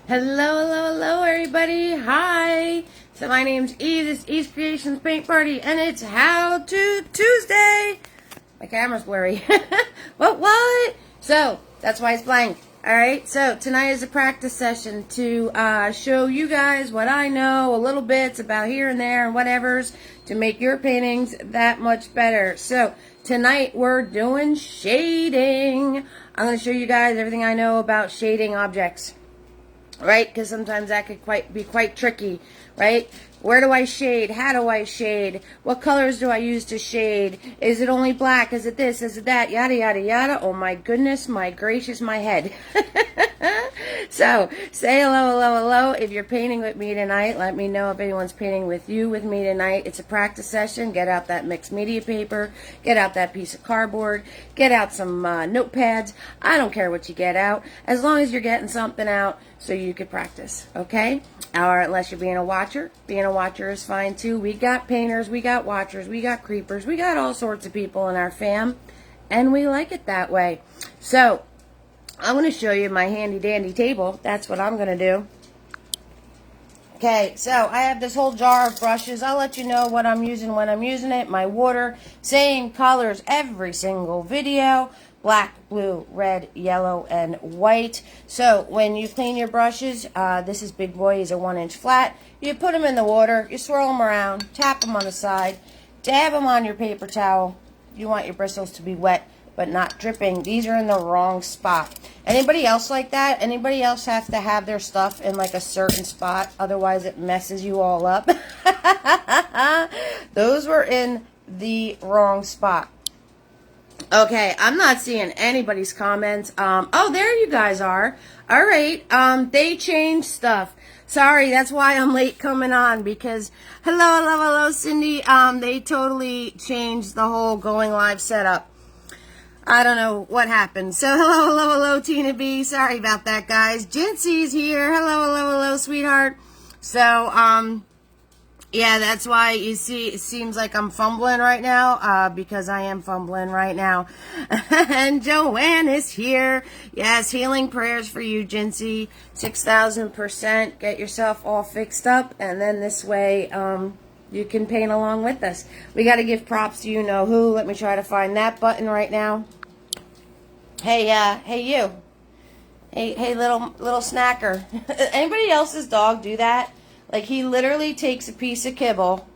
Hello, everybody. Hi. So my name's Eve. This is Eve's Creations Paint Party, and it's How To Tuesday. My camera's blurry. What? So that's why it's blank. All right. So tonight is a practice session to show you guys what I know, a little bits about here and there and whatever's to make your paintings that much better. So tonight we're doing shading. I'm going to show you guys everything I know about shading objects. Right? Because sometimes that could be quite tricky, right? Where do I shade? How do I shade? What colors do I use to shade? Is it only black? Is it this? Is it that? Yada, yada, yada. Oh my goodness, my gracious, my head. So, say hello. If you're painting with me tonight, let me know if anyone's painting with me tonight. It's a practice session. Get out that mixed media paper. Get out that piece of cardboard. Get out some notepads. I don't care what you get out, as long as you're getting something out so you could practice, okay? Or unless you're being a watcher. Being a watcher is fine too. We got painters, we got watchers, we got creepers, we got all sorts of people in our fam, and we like it that way. So, I'm going to show you my handy dandy table. That's what I'm going to do. Okay, so I have this whole jar of brushes. I'll let you know what I'm using when I'm using it. My water, same colors every single video. Black, blue, red, yellow, and white. So when you clean your brushes, this is big boy, he's a 1-inch flat. You put them in the water, you swirl them around, tap them on the side, dab them on your paper towel. You want your bristles to be wet but not dripping. These are in the wrong spot. Anybody else like that? Anybody else have to have their stuff in like a certain spot? Otherwise it messes you all up. Those were in the wrong spot. Okay, I'm not seeing anybody's comments. Oh, there you guys are. All right, they changed stuff. Sorry, that's why I'm late coming on, because hello, Cindy. They totally changed the whole going live setup. I don't know what happened. So hello, Tina B. Sorry about that, guys. Jincy's here. Hello, sweetheart. So, yeah, that's why you see it seems like I'm fumbling right now, because I am fumbling right now. And Joanne is here. Yes, healing prayers for you, Jincy. 6,000%. Get yourself all fixed up, and then this way, you can paint along with us. We got to give props to you know who. Let me try to find that button right now. Hey, hey you. Hey, little snacker. Anybody else's dog do that? Like, he literally takes a piece of kibble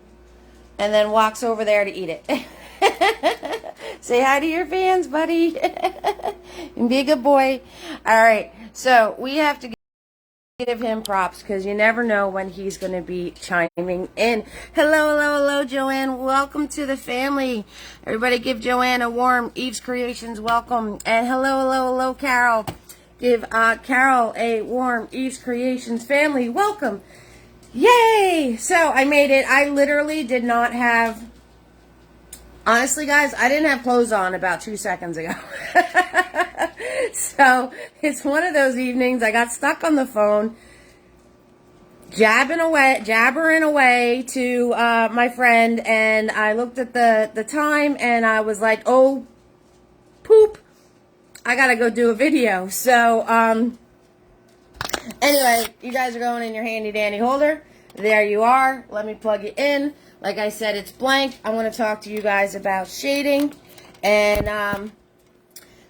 and then walks over there to eat it. Say hi to your fans, buddy. And be a good boy. All right, so we have to give him props because you never know when he's going to be chiming in. Hello, Joanne. Welcome to the family. Everybody give Joanne a warm Eve's Creations welcome. And hello, Carol. Give Carol a warm Eve's Creations family welcome. Yay! So I made it. I literally did not have, honestly guys, I didn't have clothes on about 2 seconds ago. So it's one of those evenings. I got stuck on the phone, jabbering away to my friend, and I looked at the time, and I was like, oh, poop, I gotta go do a video. So, anyway, you guys are going in your handy dandy holder. There you are. Let me plug it in. Like I said, it's blank. I want to talk to you guys about shading. And,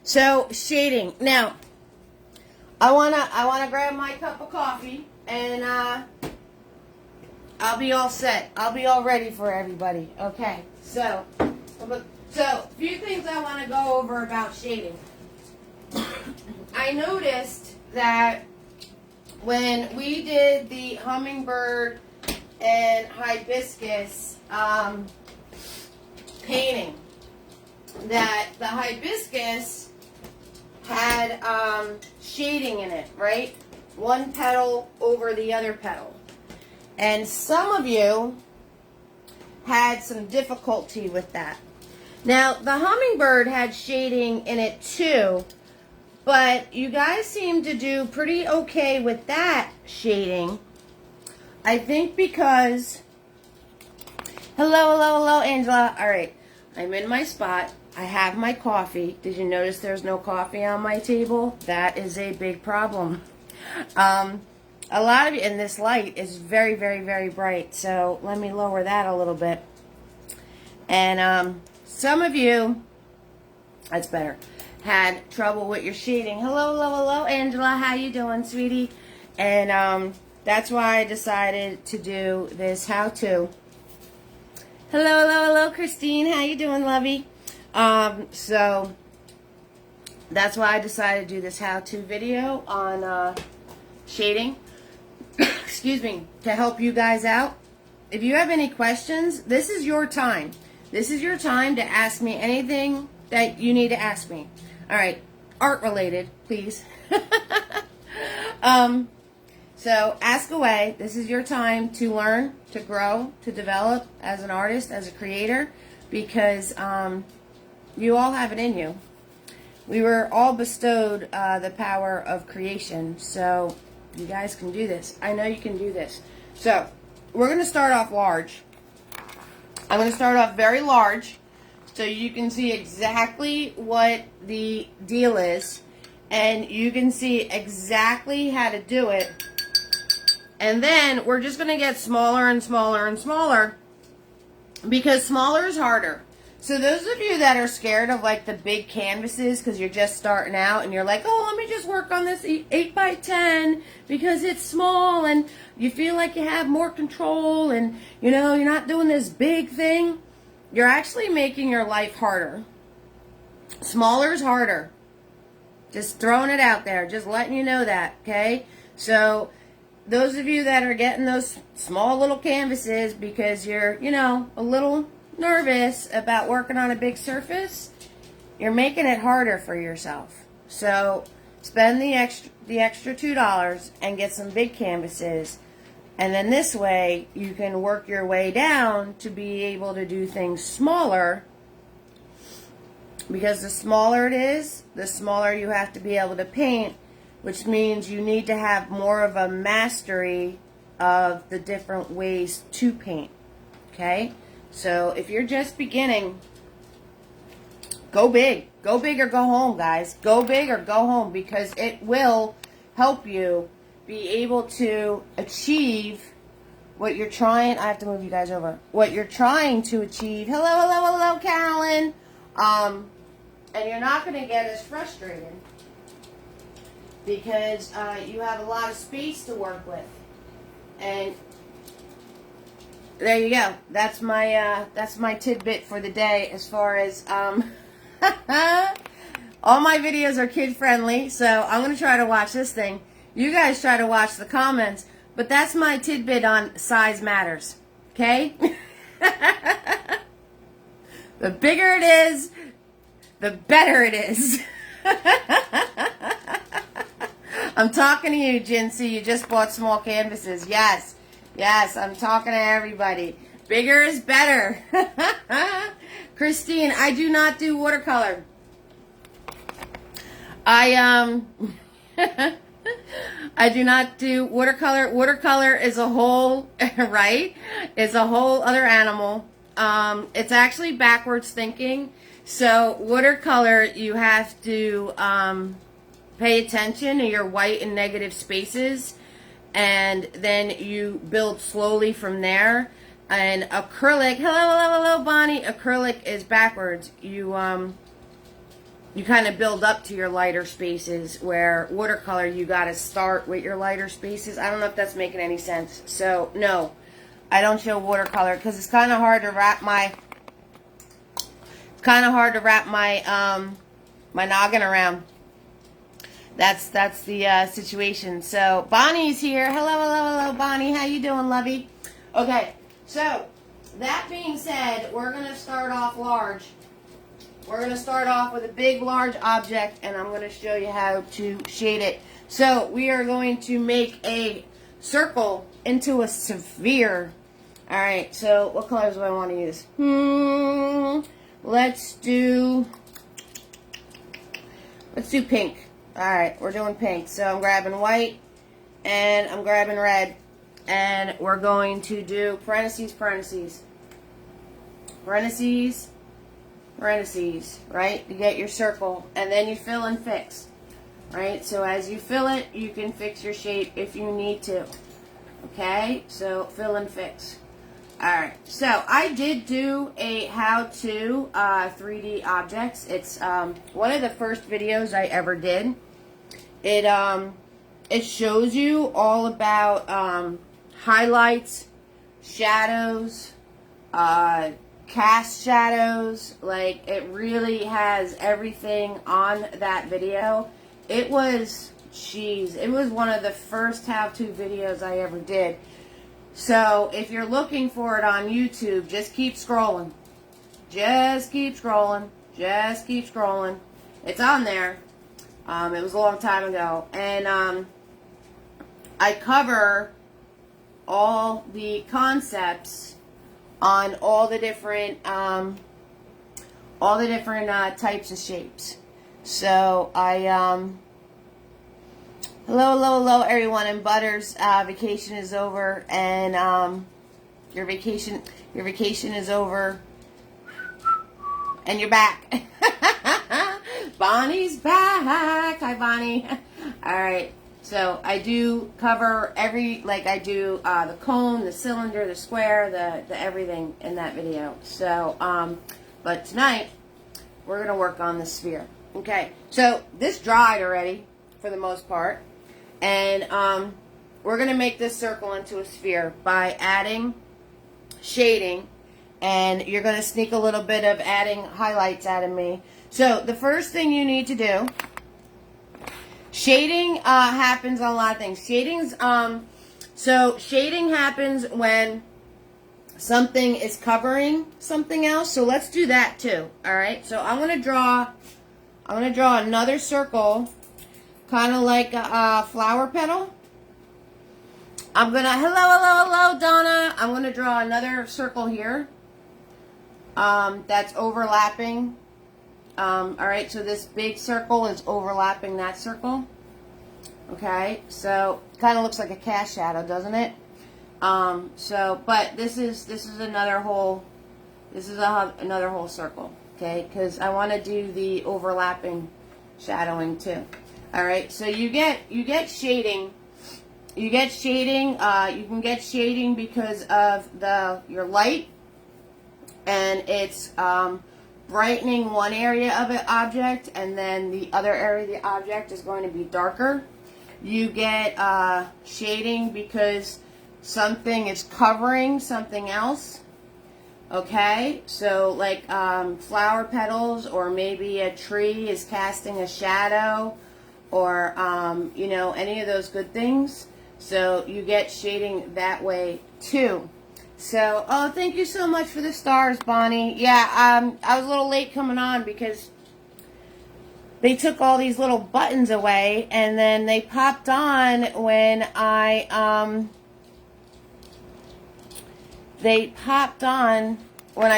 so, shading. Now, I wanna grab my cup of coffee, and I'll be all set. I'll be all ready for everybody. Okay. So a few things I want to go over about shading. I noticed that when we did the hummingbird and hibiscus painting, that the hibiscus had shading in it, right? One petal over the other petal. And some of you had some difficulty with that. Now, the hummingbird had shading in it too, but you guys seem to do pretty okay with that shading. I think because, hello, Angela. All right, I'm in my spot. I have my coffee. Did you notice there's no coffee on my table? That is a big problem. A lot of you, and this light is very, very, very bright. So let me lower that a little bit. And some of you, that's better, had trouble with your shading. Hello, hello, hello, Angela. How you doing, sweetie? And that's why I decided to do this how-to. Hello, hello, hello, Christine. How you doing, lovey? So that's why I decided to do this how-to video on shading. Excuse me, to help you guys out. If you have any questions, this is your time. This is your time to ask me anything that you need to ask me. All right, art related, please. So ask away. This is your time to learn, to grow, to develop as an artist, as a creator, because you all have it in you. We were all bestowed the power of creation, so you guys can do this. I know you can do this. So we're going to start off large. I'm going to start off very large so you can see exactly what the deal is, and you can see exactly how to do it. And then we're just going to get smaller and smaller and smaller, because smaller is harder. So those of you that are scared of like the big canvases because you're just starting out and you're like, oh, let me just work on this 8x10 because it's small and you feel like you have more control and, you know, you're not doing this big thing. You're actually making your life harder. Smaller is harder. Just throwing it out there. Just letting you know that, okay? So those of you that are getting those small little canvases because you're, you know, a little nervous about working on a big surface, you're making it harder for yourself. So spend the extra $2 and get some big canvases, and then this way you can work your way down to be able to do things smaller, because the smaller it is, the smaller you have to be able to paint, which means you need to have more of a mastery of the different ways to paint. Okay? So if you're just beginning, go big. Go big or go home, guys. Go big or go home, because it will help you be able to achieve what you're trying. I have to move you guys over. What you're trying to achieve. Hello, hello, hello, Carolyn. And you're not going to get as frustrated because you have a lot of space to work with. And there you go. That's my tidbit for the day, as far as all my videos are kid friendly, so I'm going to try to watch this thing. You guys try to watch the comments, but that's my tidbit on size matters. Okay? The bigger it is, the better it is. I'm talking to you, Jinsey. You just bought small canvases. Yes. Yes, I'm talking to everybody. Bigger is better. Christine, I do not do watercolor. I do not do watercolor. Watercolor is a whole, right? Is a whole other animal. It's actually backwards thinking. So watercolor, you have to pay attention to your white and negative spaces, and then you build slowly from there. And acrylic, hello, hello, hello, Bonnie. Acrylic is backwards. You kind of build up to your lighter spaces, where watercolor, you got to start with your lighter spaces. I don't know if that's making any sense. So no, I don't show watercolor because it's kind of hard to wrap my my noggin around. That's the situation. So Bonnie's here. Hello, hello, hello, Bonnie. How you doing, lovey? Okay, so that being said, we're going to start off large. We're going to start off with a big, large object, and I'm going to show you how to shade it. So we are going to make a circle into a sphere. All right, so what colors do I want to use? Let's do pink. Alright, we're doing pink. So I'm grabbing white and I'm grabbing red. And we're going to do parentheses, parentheses. Parentheses, parentheses, right? You get your circle. And then you fill and fix. right? So as you fill it, you can fix your shape if you need to. Okay, so fill and fix. Alright, so I did do a how-to 3D objects. It's one of the first videos I ever did. It shows you all about highlights, shadows, cast shadows. Like, it really has everything on that video. It was, jeez, it was one of the first how-to videos I ever did. So, if you're looking for it on YouTube, just keep scrolling. Just keep scrolling. Just keep scrolling. It's on there. It was a long time ago. And I cover all the concepts on all the different types of shapes. So hello everyone. And Butters, vacation is over, and your vacation is over, and you're back. Bonnie's back. Hi, Bonnie. All right. So I do cover I do the cone, the cylinder, the square, the everything in that video. So, but tonight we're going to work on the sphere. Okay, so this dried already for the most part. And we're going to make this circle into a sphere by adding shading. And you're going to sneak a little bit of adding highlights out of me. So the first thing you need to do, shading happens on a lot of things. So shading happens when something is covering something else. So let's do that too. All right. So I'm going to draw another circle, kind of like a flower petal. Hello, Donna. I'm going to draw another circle here. That's overlapping. Alright, so this big circle is overlapping that circle. Okay, so kind of looks like a cast shadow, doesn't it? But this is another whole, another whole circle. Okay, because I want to do the overlapping shadowing too. Alright, so you get shading. You get shading. You can get shading because of your light, and it's brightening one area of an object, and then the other area of the object is going to be darker. You get shading because something is covering something else. Okay, so like flower petals, or maybe a tree is casting a shadow, or you know, any of those good things. So you get shading that way too. So, oh, thank you so much for the stars, Bonnie. Yeah, I was a little late coming on because they took all these little buttons away, and then they popped on when I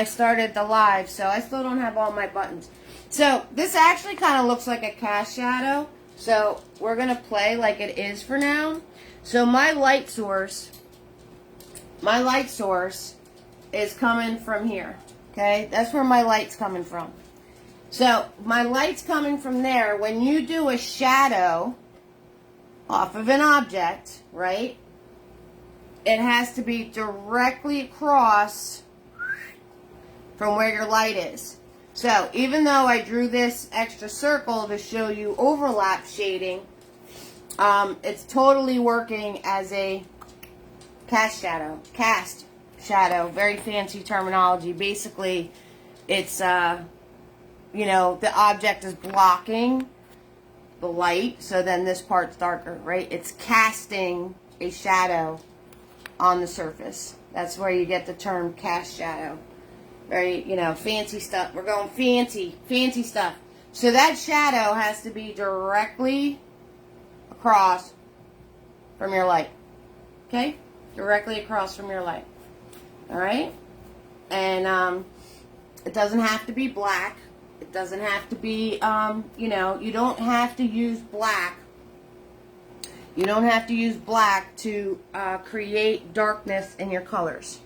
started the live. So I still don't have all my buttons. So this actually kind of looks like a cast shadow. So we're going to play like it is for now. So my light source is coming from here. Okay, that's where my light's coming from. So my light's coming from there. When you do a shadow off of an object, right, it has to be directly across from where your light is. So even though I drew this extra circle to show you overlap shading, it's totally working as a cast shadow, very fancy terminology. Basically, it's, you know, the object is blocking the light, so then this part's darker, right? It's casting a shadow on the surface. That's where you get the term cast shadow. Very, you know, fancy stuff. We're going fancy stuff. So that shadow has to be directly across from your light. Okay? Directly across from your light. Alright? And it doesn't have to be black. It doesn't have to be, you know, you don't have to use black. You don't have to use black to create darkness in your colors.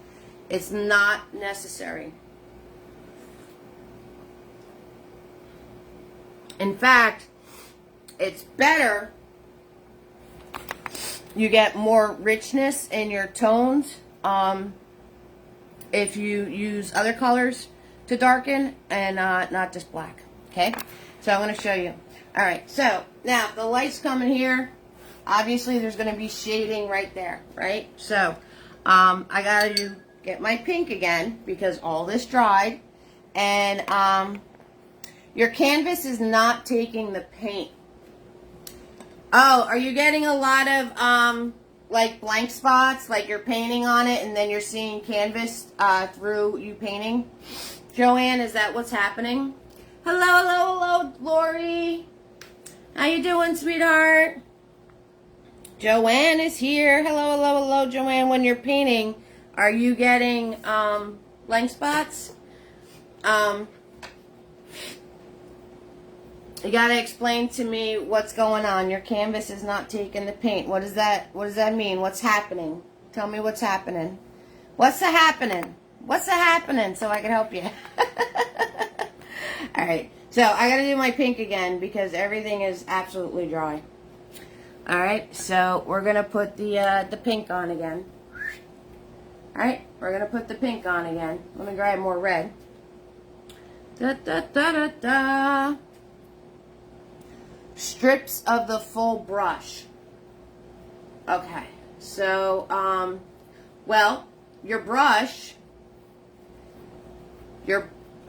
It's not necessary. In fact, it's better. You get more richness in your tones if you use other colors to darken and not just black. Okay, so I'm going to show you. All right, so now the light's coming here. Obviously, there's going to be shading right there, right? So I got to get my pink again because all this dried. And your canvas is not taking the paint. Oh, are you getting a lot of like blank spots, like you're painting on it and then you're seeing canvas through you painting? Joanne, is that what's happening? Hello, hello, hello, Lori. How you doing, sweetheart? Joanne is here. Hello, hello, hello, Joanne. When you're painting, are you getting blank spots? You gotta explain to me what's going on. Your canvas is not taking the paint. What does that mean? What's happening? Tell me what's happening. What's the happening? What's the happening so I can help you? Alright, so I gotta do my pink again because everything is absolutely dry. Alright, so we're gonna put the pink on again. Alright, we're gonna put the pink on again. Let me grab more red. Da da da da da. Strips of the full brush. Okay, so well, your brush,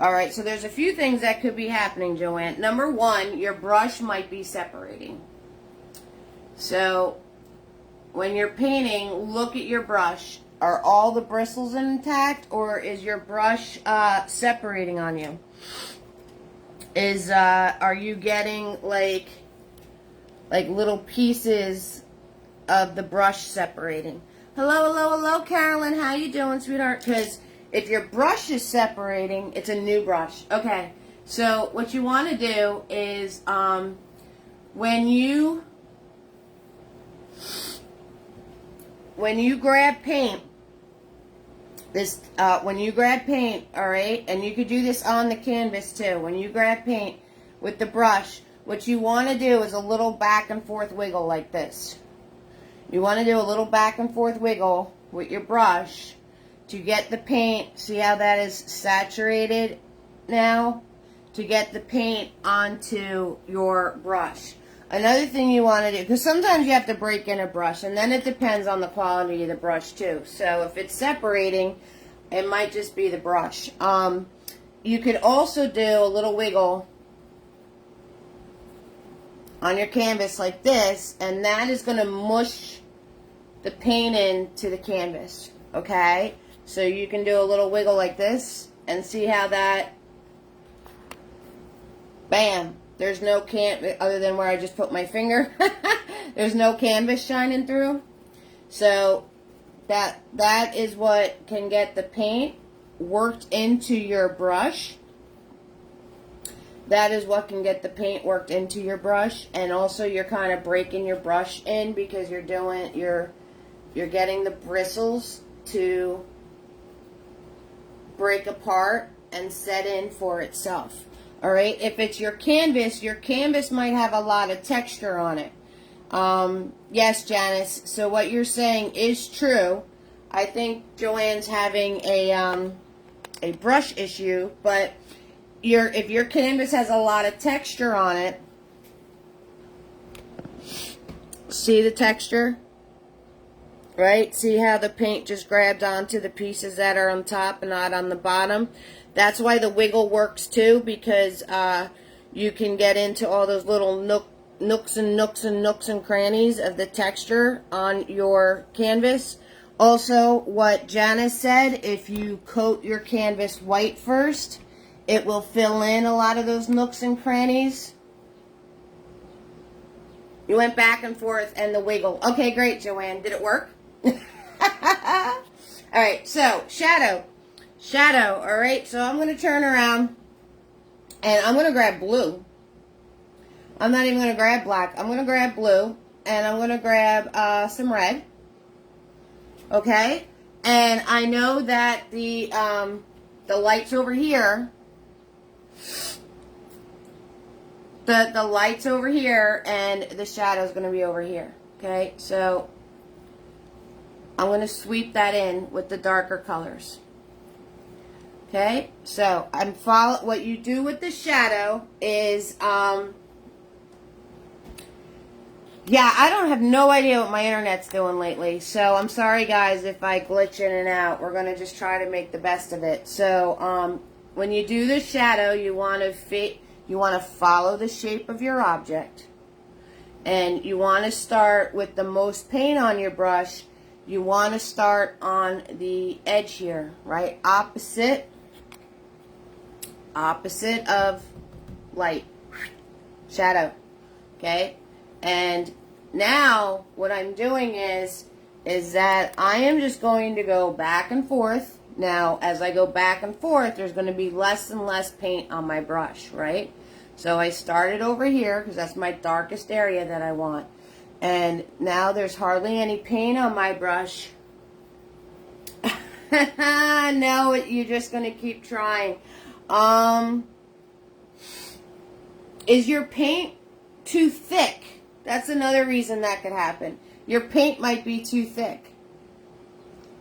alright, so there's a few things that could be happening, Joanne. Number one, your brush might be separating. So when you're painting, look at your brush. Are all the bristles intact, or is your brush separating on you? Are you getting like little pieces of the brush separating? Hello, hello, hello, Carolyn. How you doing, sweetheart? Because if your brush is separating, it's a new brush. Okay, so what you want to do is when you grab paint, when you grab paint, all right, and you could do this on the canvas too. When you grab paint with the brush, what you want to do is a little back and forth wiggle like this. You want to do a little back and forth wiggle with your brush to get the paint. See how that is saturated now? To get the paint onto your brush. Another thing you want to do, because sometimes you have to break in a brush, and then it depends on the quality of the brush too. So if it's separating, it might just be the brush. You could also do a little wiggle on your canvas like this, and that is going to mush the paint into the canvas. Okay? So you can do a little wiggle like this, and see how that, bam. There's no canvas, other than where I just put my finger. There's no canvas shining through. So that is what can get the paint worked into your brush. That is what can get the paint worked into your brush. And also you're kind of breaking your brush in because you're getting the bristles to break apart and set in for itself. Alright, if it's your canvas might have a lot of texture on it. Yes, Janice, so what you're saying is true. I think Joanne's having a brush issue, but if your canvas has a lot of texture on it, see the texture? Right? See how the paint just grabbed onto the pieces that are on top and not on the bottom? That's why the wiggle works too, because you can get into all those little nooks and crannies of the texture on your canvas. Also, what Janice said, if you coat your canvas white first, it will fill in a lot of those nooks and crannies. You went back and forth and the wiggle. Okay, great, Joanne. Did it work? Alright, so, shadow. Shadow, alright, so I'm going to turn around and I'm going to grab blue. I'm not even going to grab black. I'm going to grab blue and I'm going to grab some red. Okay? And I know that the lights over here The light's over here and the shadow's going to be over here. Okay, so I'm going to sweep that in with the darker colors. Okay, so what you do with the shadow is, yeah, I don't have no idea what my internet's doing lately, so I'm sorry guys if I glitch in and out. We're going to just try to make the best of it. So, when you do the shadow, you want to follow the shape of your object. And you want to start with the most paint on your brush. You want to start on the edge here, right? Opposite of light, shadow, okay? And now what I'm doing is that I am just going to go back and forth. Now, as I go back and forth, there's going to be less and less paint on my brush, right? So I started over here because that's my darkest area that I want. And now there's hardly any paint on my brush. No, you're just going to keep trying. Is your paint too thick? That's another reason that could happen. Your paint might be too thick.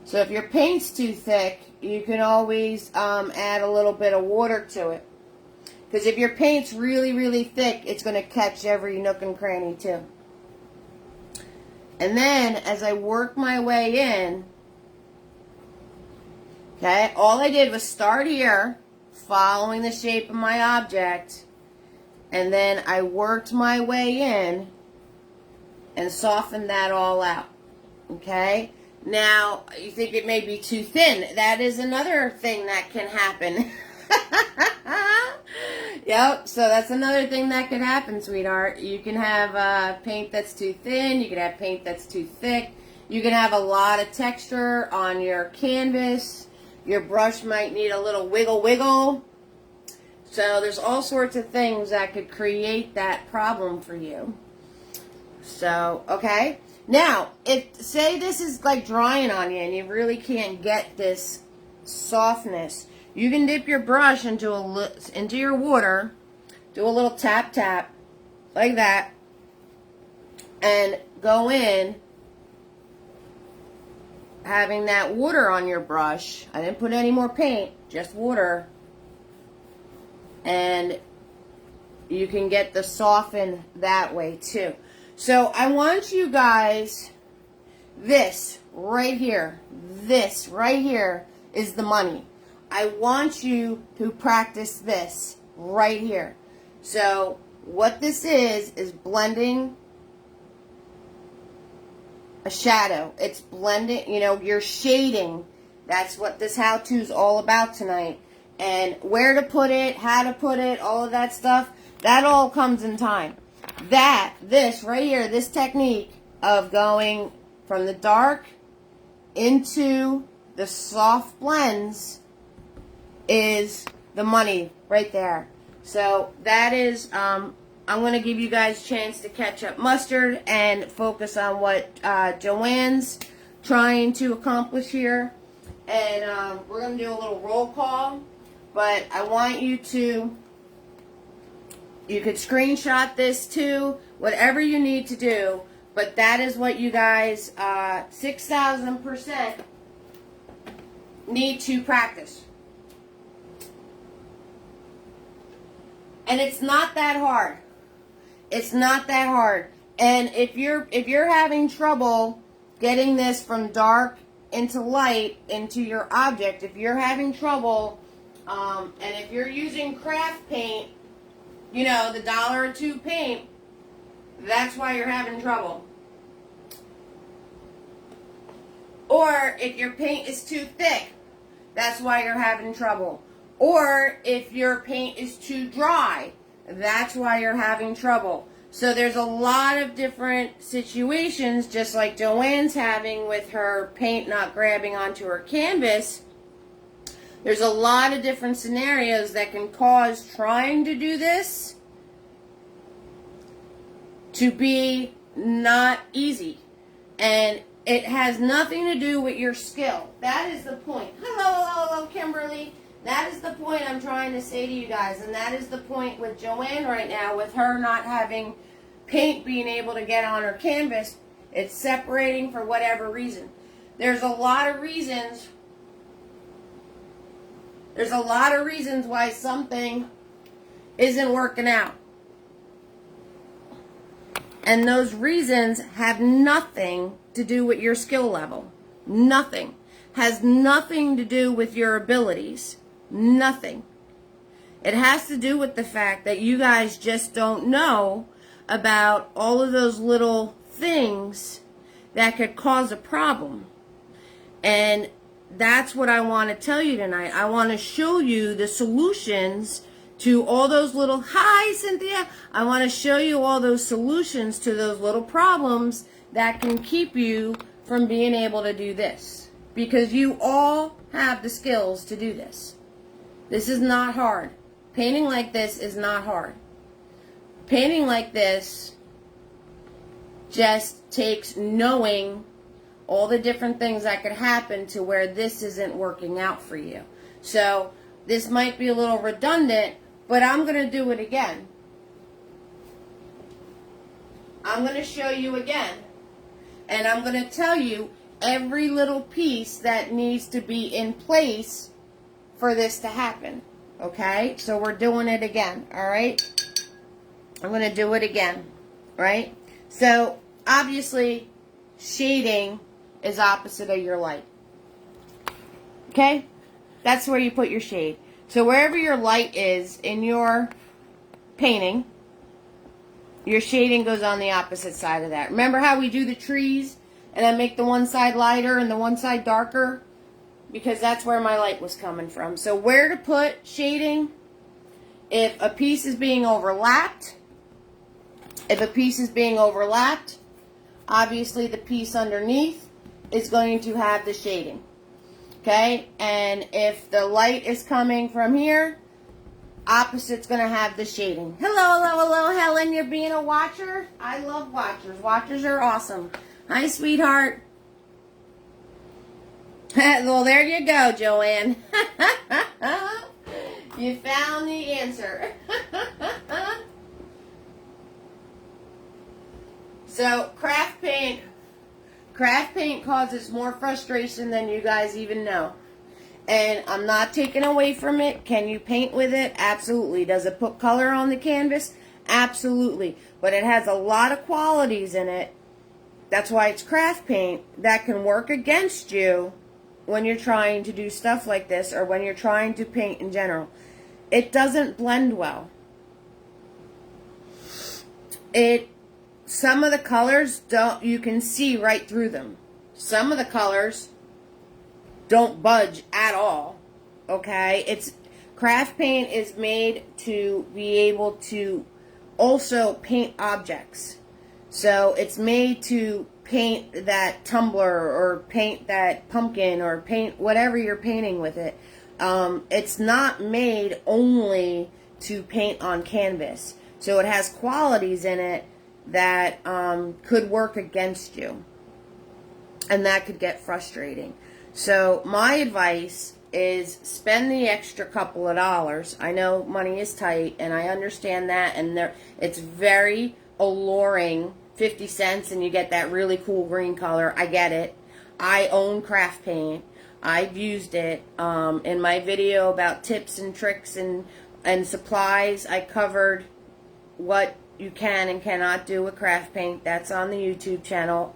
So if your paint's too thick, you can always add a little bit of water to it. Because if your paint's really, really thick, it's going to catch every nook and cranny too. And then, as I work my way in, okay, all I did was start here, following the shape of my object, and then I worked my way in and softened that all out, okay? Now, you think it may be too thin. That is another thing that can happen. Yep, so that's another thing that could happen, sweetheart. You can have paint that's too thin. You can have paint that's too thick. You can have a lot of texture on your canvas. Your brush might need a little wiggle wiggle. So there's all sorts of things that could create that problem for you. So, okay. Now, say this is like drying on you and you really can't get this softness, you can dip your brush into your water, do a little tap tap like that, and go in having that water on your brush. I didn't put any more paint, just water. And you can get the soften that way too. So I want you guys, this right here is the money. I want you to practice this right here. So what this is blending a shadow. It's blending, you're shading. That's what this how-to is all about tonight. And where to put it, how to put it, all of that stuff, that all comes in time. This right here, this technique of going from the dark into the soft blends is the money right there. So that is, I'm going to give you guys a chance to catch up mustard and focus on what Joanne's trying to accomplish here. And we're going to do a little roll call. But I want you could screenshot this too, whatever you need to do. But that is what you guys, 6,000% need to practice. And it's not that hard. It's not that hard. And if you're having trouble getting this from dark into light into your object, if you're having trouble, and if you're using craft paint, the $1 or $2 paint, that's why you're having trouble. Or if your paint is too thick, that's why you're having trouble. Or if your paint is too dry, that's why you're having trouble. So there's a lot of different situations, just like Joanne's having with her paint not grabbing onto her canvas. There's a lot of different scenarios that can cause trying to do this to be not easy. And it has nothing to do with your skill. That is the point. Hello, Kimberly. That is the point I'm trying to say to you guys, and that is the point with Joanne right now, with her not having paint being able to get on her canvas. It's separating for whatever reason. There's a lot of reasons. There's a lot of reasons why something isn't working out. And those reasons have nothing to do with your skill level. Nothing. Has nothing to do with your abilities. Nothing. It has to do with the fact that you guys just don't know about all of those little things that could cause a problem. And that's what I want to tell you tonight. I want to show you the solutions to all those little, hi Cynthia, I want to show you all those solutions to those little problems that can keep you from being able to do this. Because you all have the skills to do this. This is not hard. Painting like this is not hard. Painting like this just takes knowing all the different things that could happen to where this isn't working out for you. So this might be a little redundant, but I'm going to do it again. I'm going to show you again. And I'm going to tell you every little piece that needs to be in place for this to happen. Okay? So we're doing it again. Alright? I'm going to do it again. Right? So, obviously, shading is opposite of your light. Okay? That's where you put your shade. So wherever your light is in your painting, your shading goes on the opposite side of that. Remember how we do the trees and I make the one side lighter and the one side darker? Because that's where my light was coming from. So where to put shading? If a piece is being overlapped, obviously the piece underneath is going to have the shading. Okay? And if the light is coming from here, opposite's going to have the shading. Hello, Helen. You're being a watcher? I love watchers. Watchers are awesome. Hi, sweetheart. Well, there you go, Joanne. You found the answer. So, craft paint causes more frustration than you guys even know. And I'm not taking away from it. Can you paint with it? Absolutely. Does it put color on the canvas? Absolutely. But it has a lot of qualities in it. That's why it's craft paint that can work against you when you're trying to do stuff like this or when you're trying to paint in general. It doesn't blend well. Some of the colors you can see right through them. Some of the colors don't budge at all. Okay? Craft paint is made to be able to also paint objects. So it's made to paint that tumbler or paint that pumpkin or paint whatever you're painting with it. It's not made only to paint on canvas. So it has qualities in it that could work against you. And that could get frustrating. So my advice is spend the extra couple of dollars. I know money is tight and I understand that, and it's very alluring, 50 cents and you get that really cool green color. I get it. I own craft paint. I've used it. In my video about tips and tricks and supplies, I covered what you can and cannot do with craft paint. That's on the YouTube channel.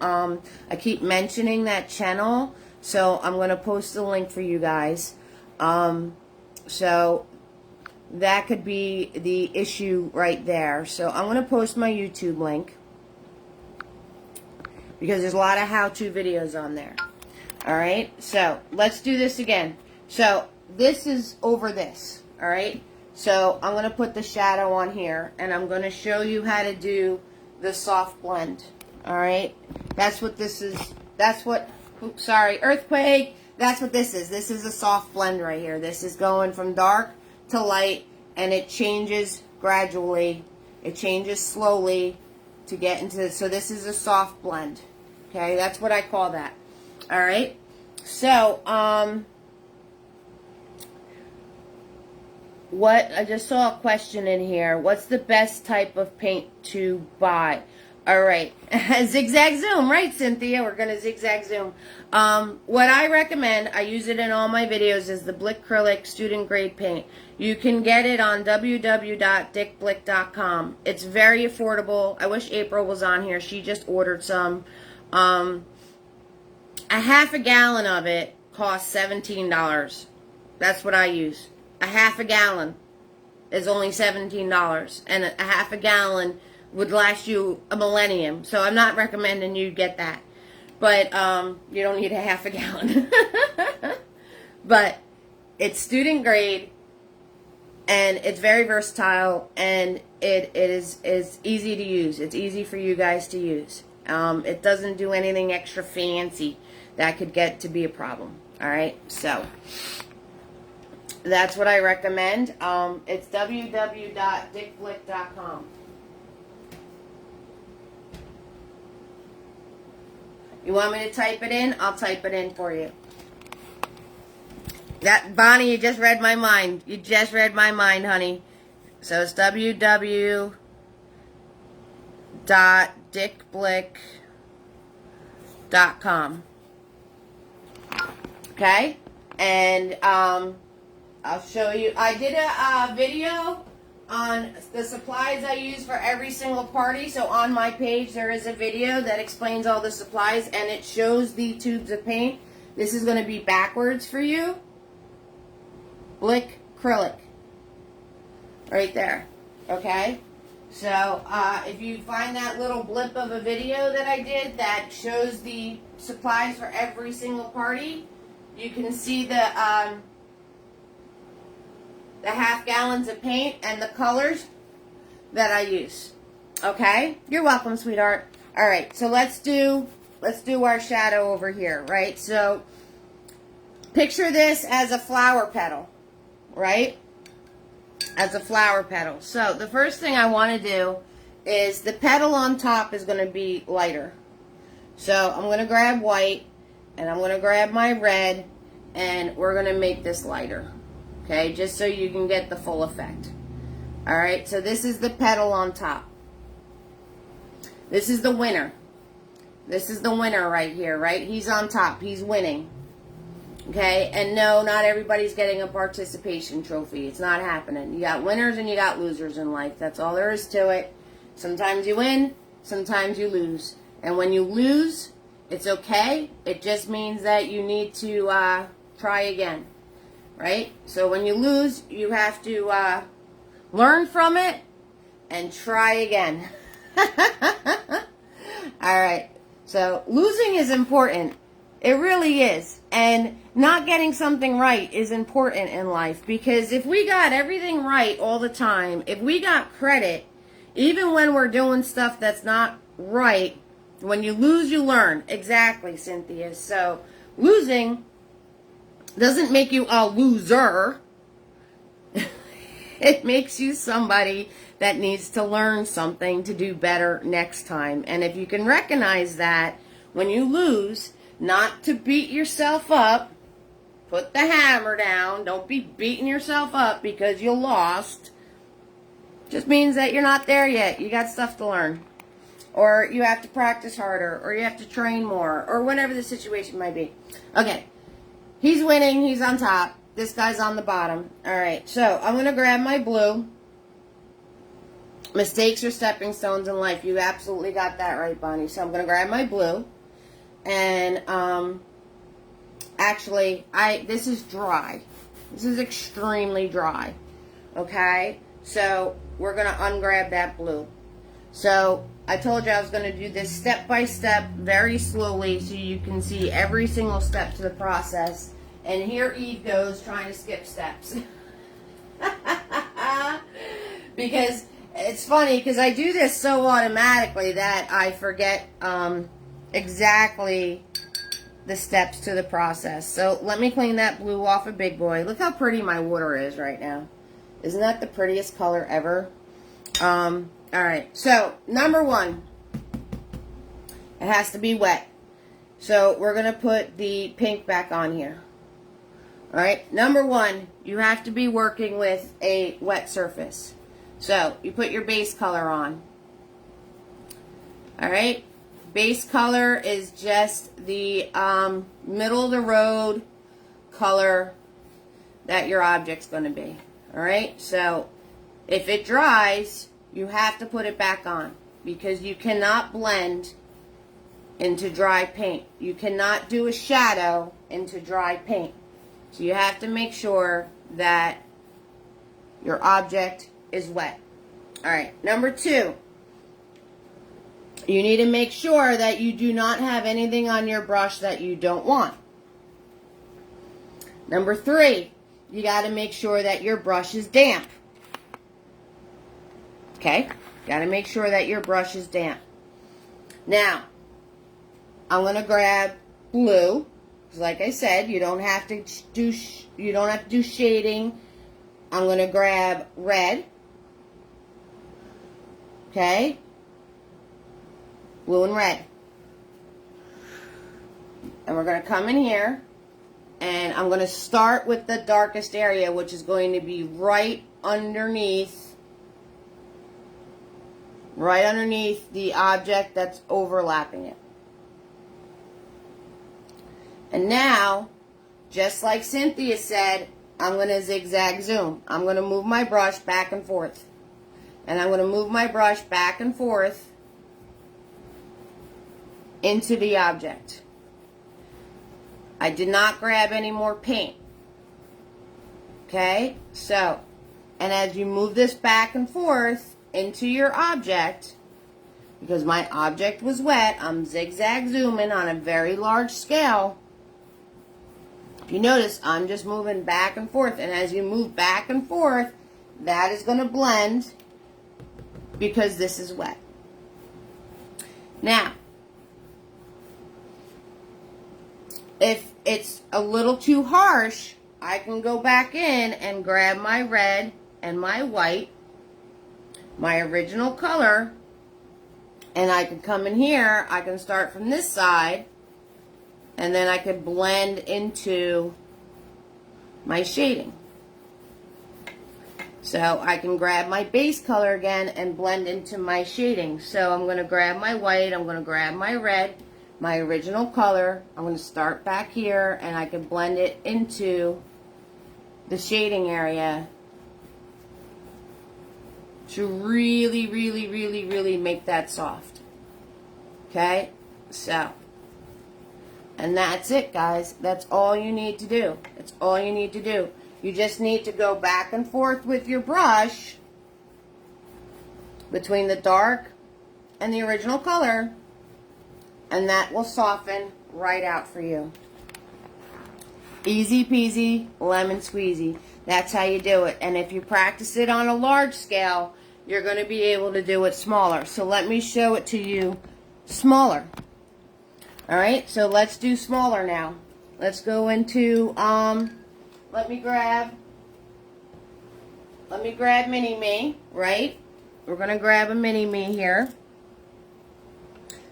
I keep mentioning that channel, so I'm going to post the link for you guys. So that could be the issue right there. So I'm going to post my YouTube link because there's a lot of how-to videos on there. Alright, so let's do this again. So this is over this. Alright, so I'm going to put the shadow on here and I'm going to show you how to do the soft blend. Alright, that's what this is. That's what, oops, sorry, earthquake. That's what this is. This is a soft blend right here. This is going from dark to light and it changes gradually. It changes slowly to get into this. So this is a soft blend. Okay, that's what I call that. Alright, so what, I just saw a question in here. What's the best type of paint to buy? All right. Zigzag zoom, right, Cynthia? We're going to zigzag zoom. What I recommend, I use it in all my videos, is the Blick Acrylic Student Grade Paint. You can get it on www.dickblick.com. It's very affordable. I wish April was on here. She just ordered some. A half a gallon of it costs $17. That's what I use. A half a gallon is only $17. And a half a gallon would last you a millennium. So I'm not recommending you get that. But you don't need a half a gallon. But it's student grade. And it's very versatile. And it is easy to use. It's easy for you guys to use. It doesn't do anything extra fancy that could get to be a problem. Alright, so that's what I recommend. It's www.dickblick.com. You want me to type it in? I'll type it in for you. That, Bonnie, you just read my mind. You just read my mind, honey. So it's www.dickblick.com. Okay? And I'll show you. I did a video on the supplies I use for every single party. So on my page there is a video that explains all the supplies, and it shows the tubes of paint. This is going to be backwards for you. Blick Acrylic. Right there. Okay? So if you find that little blip of a video that I did that shows the supplies for every single party, you can see the half gallons of paint and the colors that I use. Okay? You're welcome, sweetheart. Alright, so let's do our shadow over here, right? So picture this as a flower petal, right? As a flower petal. So the first thing I want to do is the petal on top is going to be lighter. So I'm going to grab white and I'm going to grab my red and we're going to make this lighter. Okay, just so you can get the full effect. Alright, so this is the petal on top. This is the winner. This is the winner right here, right? He's on top. He's winning. Okay, and no, not everybody's getting a participation trophy. It's not happening. You got winners and you got losers in life. That's all there is to it. Sometimes you win, sometimes you lose. And when you lose, it's okay. It just means that you need to try again. Right? So when you lose, you have to learn from it and try again. Alright, so losing is important. It really is. And not getting something right is important in life, because if we got everything right all the time, if we got credit, even when we're doing stuff that's not right, when you lose, you learn. Exactly, Cynthia. So losing doesn't make you a loser. It makes you somebody that needs to learn something to do better next time. And if you can recognize that when you lose, not to beat yourself up, put the hammer down, don't be beating yourself up because you lost. Just means that you're not there yet. You got stuff to learn. Or you have to practice harder, or you have to train more, or whatever the situation might be. Okay. He's winning. He's on top. This guy's on the bottom. Alright, so I'm going to grab my blue. Mistakes are stepping stones in life. You absolutely got that right, Bonnie. So I'm going to grab my blue. And, actually, this is dry. This is extremely dry. Okay? So we're going to ungrab that blue. So I told you I was going to do this step by step, very slowly, so you can see every single step to the process. And here Eve goes trying to skip steps. Because it's funny, because I do this so automatically that I forget exactly the steps to the process. So let me clean that blue off a big boy. Look how pretty my water is right now. Isn't that the prettiest color ever? Alright, so number one, it has to be wet. So we're going to put the pink back on here. Alright, number one, you have to be working with a wet surface. So, you put your base color on. Alright, base color is just the middle of the road color that your object's going to be. Alright, so if it dries, you have to put it back on because you cannot blend into dry paint. You cannot do a shadow into dry paint. So you have to make sure that your object is wet. Alright, number two, you need to make sure that you do not have anything on your brush that you don't want. Number three, you got to make sure that your brush is damp. Okay? Got to make sure that your brush is damp. Now, I'm going to grab blue. Like I said, you don't have to do shading. I'm going to grab red. Okay? Blue and red. And we're going to come in here, and I'm going to start with the darkest area, which is going to be right underneath the object that's overlapping it. And now, just like Cynthia said, I'm going to zigzag zoom. I'm going to move my brush back and forth. And I'm going to move my brush back and forth into the object. I did not grab any more paint. Okay? So, and as you move this back and forth into your object, because my object was wet, I'm zigzag zooming on a very large scale. If you notice, I'm just moving back and forth. And as you move back and forth, that is going to blend because this is wet. Now, if it's a little too harsh, I can go back in and grab my red and my white, my original color, and I can come in here. I can start from this side, and then I could blend into my shading. So I can grab my base color again and blend into my shading. So I'm going to grab my white, I'm going to grab my red, my original color. I'm going to start back here, and I can blend it into the shading area to really, really, really, really make that soft. Okay? So, and that's it, guys. That's all you need to do. That's all you need to do. You just need to go back and forth with your brush between the dark and the original color, and that will soften right out for you. Easy peasy, lemon squeezy. That's how you do it. And if you practice it on a large scale, you're going to be able to do it smaller. So let me show it to you smaller. Alright, so let's do smaller now. Let's go into, let me grab Mini-Me, right? We're going to grab a Mini-Me here.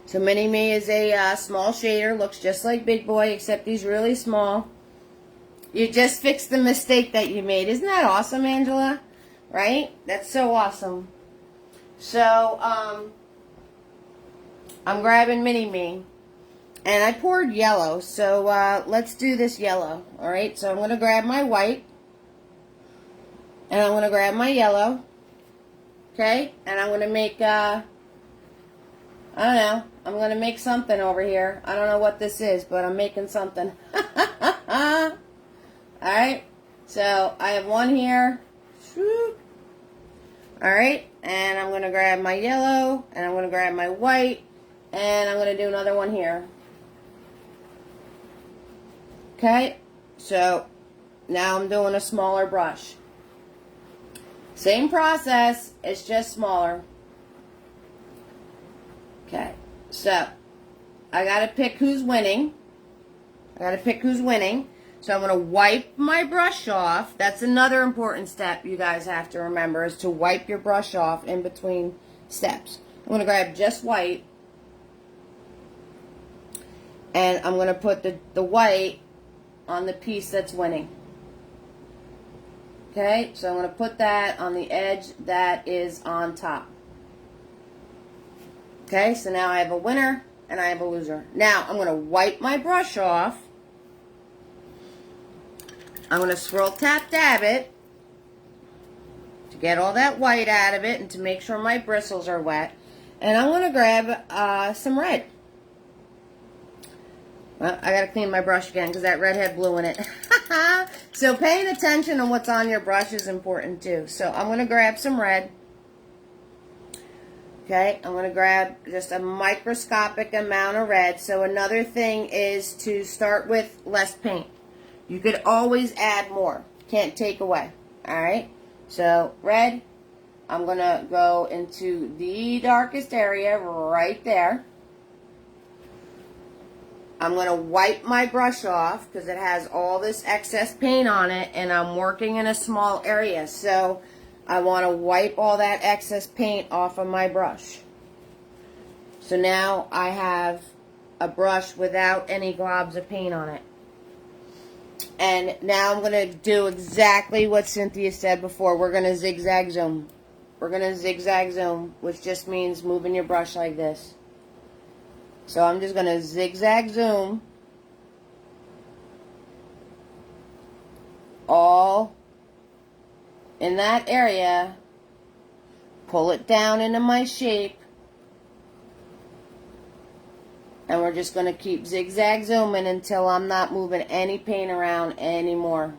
So Mini-Me is a small shader, looks just like Big Boy, except he's really small. You just fixed the mistake that you made. Isn't that awesome, Angela? Right? That's so awesome. So, I'm grabbing Mini-Me. And I poured yellow, so let's do this yellow. Alright, so I'm going to grab my white. And I'm going to grab my yellow. Okay? And I'm going to make, I don't know. I'm going to make something over here. I don't know what this is, but I'm making something. Alright, so I have one here. Alright, and I'm going to grab my yellow, and I'm going to grab my white, and I'm going to do another one here. Okay, so now I'm doing a smaller brush. Same process, it's just smaller. Okay, so I got to pick who's winning. So I'm going to wipe my brush off. That's another important step you guys have to remember, is to wipe your brush off in between steps. I'm going to grab just white. And I'm going to put the white on the piece that's winning. Okay, so I'm going to put that on the edge that is on top. Okay, so now I have a winner and I have a loser. Now, I'm going to wipe my brush off. I'm going to swirl, tap, dab it to get all that white out of it and to make sure my bristles are wet. And I'm going to grab some red. Well, I got to clean my brush again because that red had blue in it. So paying attention on what's on your brush is important too. So I'm going to grab some red. Okay, I'm going to grab just a microscopic amount of red. So another thing is to start with less paint. You could always add more. Can't take away. Alright, so red. I'm going to go into the darkest area right there. I'm going to wipe my brush off because it has all this excess paint on it and I'm working in a small area. So I want to wipe all that excess paint off of my brush. So now I have a brush without any globs of paint on it. And now I'm going to do exactly what Cynthia said before. We're going to zigzag zoom. We're going to zigzag zoom, which just means moving your brush like this. So I'm just going to zigzag zoom all in that area, pull it down into my shape, and we're just going to keep zigzag zooming until I'm not moving any paint around anymore.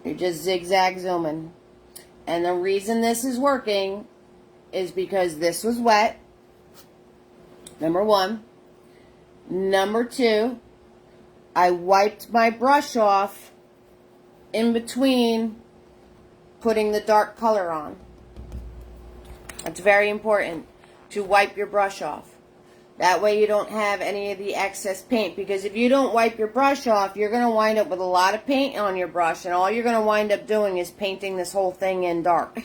You're just zigzag zooming. And the reason this is working is because this was wet. Number one. Number two, I wiped my brush off in between putting the dark color on. That's very important, to wipe your brush off. That way you don't have any of the excess paint, because if you don't wipe your brush off, you're going to wind up with a lot of paint on your brush, and all you're going to wind up doing is painting this whole thing in dark.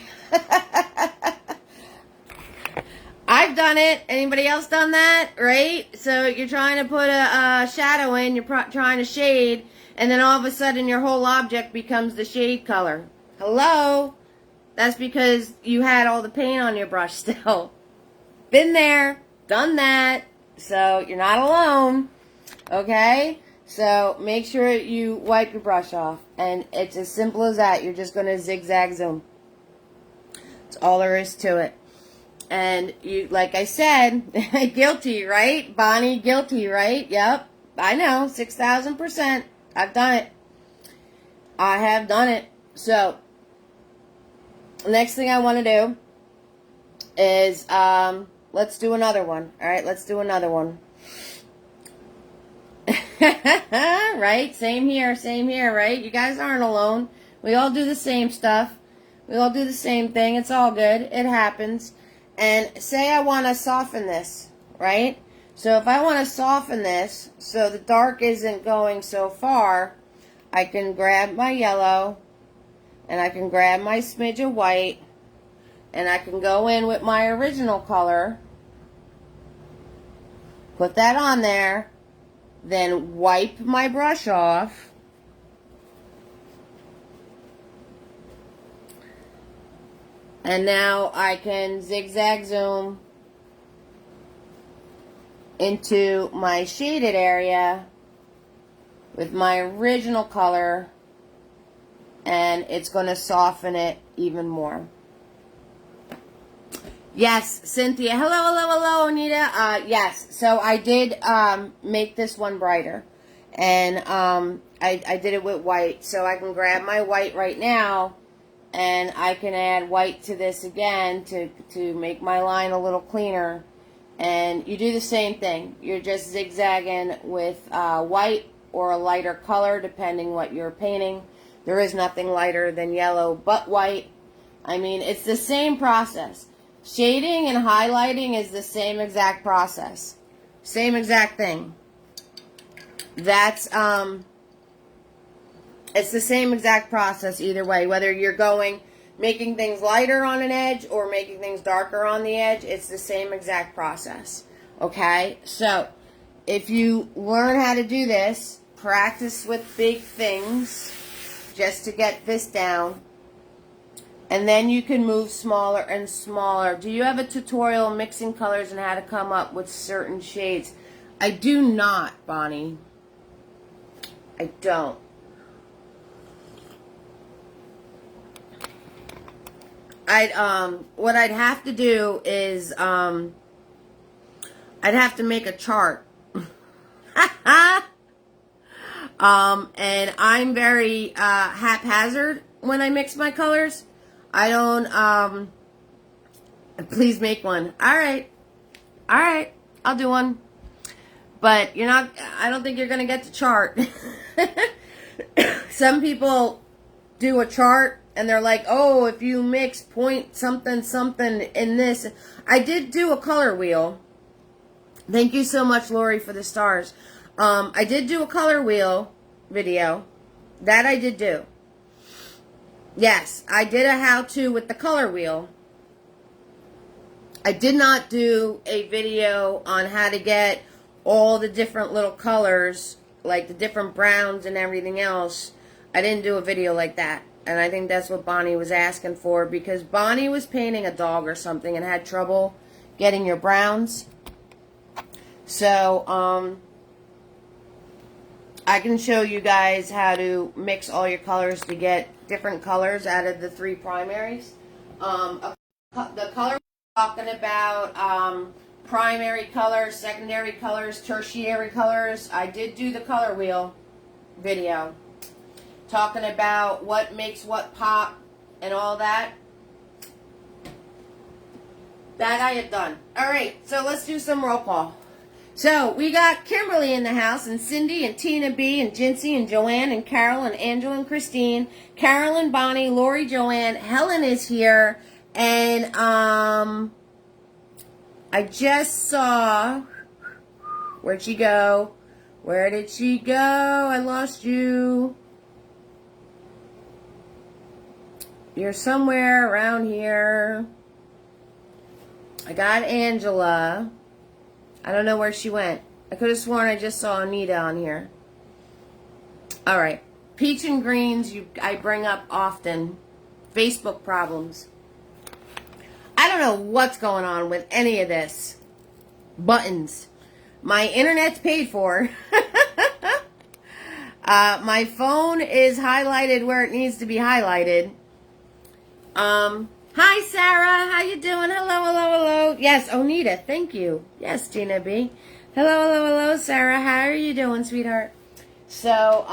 I've done it. Anybody else done that? Right? So you're trying to put a shadow in, you're trying to shade, and then all of a sudden your whole object becomes the shade color. Hello? That's because you had all the paint on your brush still. Been there, done that, so you're not alone. Okay? So make sure you wipe your brush off. And it's as simple as that. You're just going to zigzag zoom. That's all there is to it. And you, like I said, guilty, right? Bonnie, guilty, right? Yep. I know, 6,000%. I've done it. I have done it. So, next thing I want to do is, let's do another one. All right, let's do another one. Right? Same here, right? You guys aren't alone. We all do the same stuff. We all do the same thing. It's all good. It happens. And say I want to soften this, right? So if I want to soften this so the dark isn't going so far, I can grab my yellow and I can grab my smidge of white and I can go in with my original color, put that on there, then wipe my brush off. And now I can zigzag zoom into my shaded area with my original color, and it's going to soften it even more. Yes, Cynthia. Hello, Anita. Yes, so I did make this one brighter, and I did it with white, so I can grab my white right now. And I can add white to this again to make my line a little cleaner. And you do the same thing. You're just zigzagging with white or a lighter color, depending what you're painting. There is nothing lighter than yellow but white. I mean, it's the same process. Shading and highlighting is the same exact process. Same exact thing. That's, it's the same exact process either way. Whether you're making things lighter on an edge or making things darker on the edge, it's the same exact process. Okay? So, if you learn how to do this, practice with big things, just to get this down. And then you can move smaller and smaller. Do you have a tutorial mixing colors and how to come up with certain shades? I do not, Bonnie. I don't. What I'd have to do is, I'd have to make a chart. And I'm very, haphazard when I mix my colors. I don't, please make one. Alright, I'll do one. But you're not, I don't think you're going to get the chart. Some people do a chart and they're like, oh, if you mix point something in this. I did do a color wheel. Thank you so much, Lori, for the stars. I did do a color wheel video. That I did do. Yes, I did a how-to with the color wheel. I did not do a video on how to get all the different little colors, like the different browns and everything else. I didn't do a video like that. And I think that's what Bonnie was asking for, because Bonnie was painting a dog or something and had trouble getting your browns. So, I can show you guys how to mix all your colors to get different colors out of the 3 primaries. The color we're talking about, primary colors, secondary colors, tertiary colors. I did do the color wheel video, talking about what makes what pop and all that. That I have done. Alright, so let's do some roll call. So, we got Kimberly in the house, and Cindy, and Tina B, and Jincy, and Joanne, and Carol, and Angela, and Christine, Carolyn, Bonnie, Lori, Joanne, Helen is here, and, I just saw, where'd she go? Where did she go? I lost you. You're somewhere around here. I got Angela. I don't know where she went. I could have sworn I just saw Anita on here. Alright. Peach and greens, I bring up often. Facebook problems. I don't know what's going on with any of this. Buttons. My internet's paid for. My phone is highlighted where it needs to be highlighted. Hi, Sarah. How you doing? Hello. Yes, Onita. Thank you. Yes, Tina B. Hello, Sarah. How are you doing, sweetheart? So,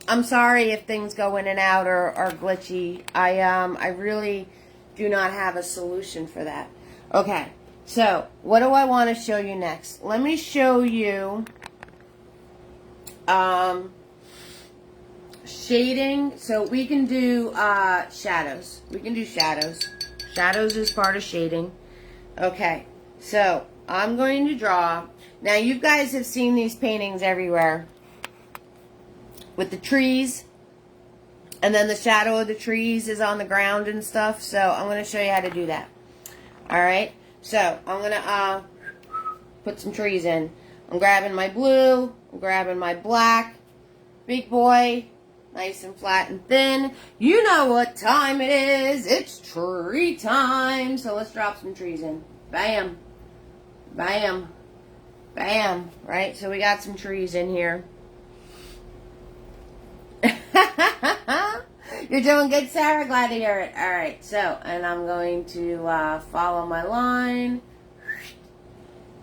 I'm sorry if things go in and out or are glitchy. I really do not have a solution for that. Okay. So, what do I want to show you next? Let me show you, shading. So we can do shadows. We can do shadows. Shadows is part of shading. Okay, so I'm going to draw. Now you guys have seen these paintings everywhere with the trees, and then the shadow of the trees is on the ground and stuff. So I'm going to show you how to do that. Alright, so I'm going to put some trees in. I'm grabbing my blue, I'm grabbing my black, big boy, nice and flat and thin. You know what time it is. It's tree time. So let's drop some trees in. Bam. Bam. Bam. Right? So we got some trees in here. You're doing good, Sarah. Glad to hear it. Alright. So, and I'm going to follow my line.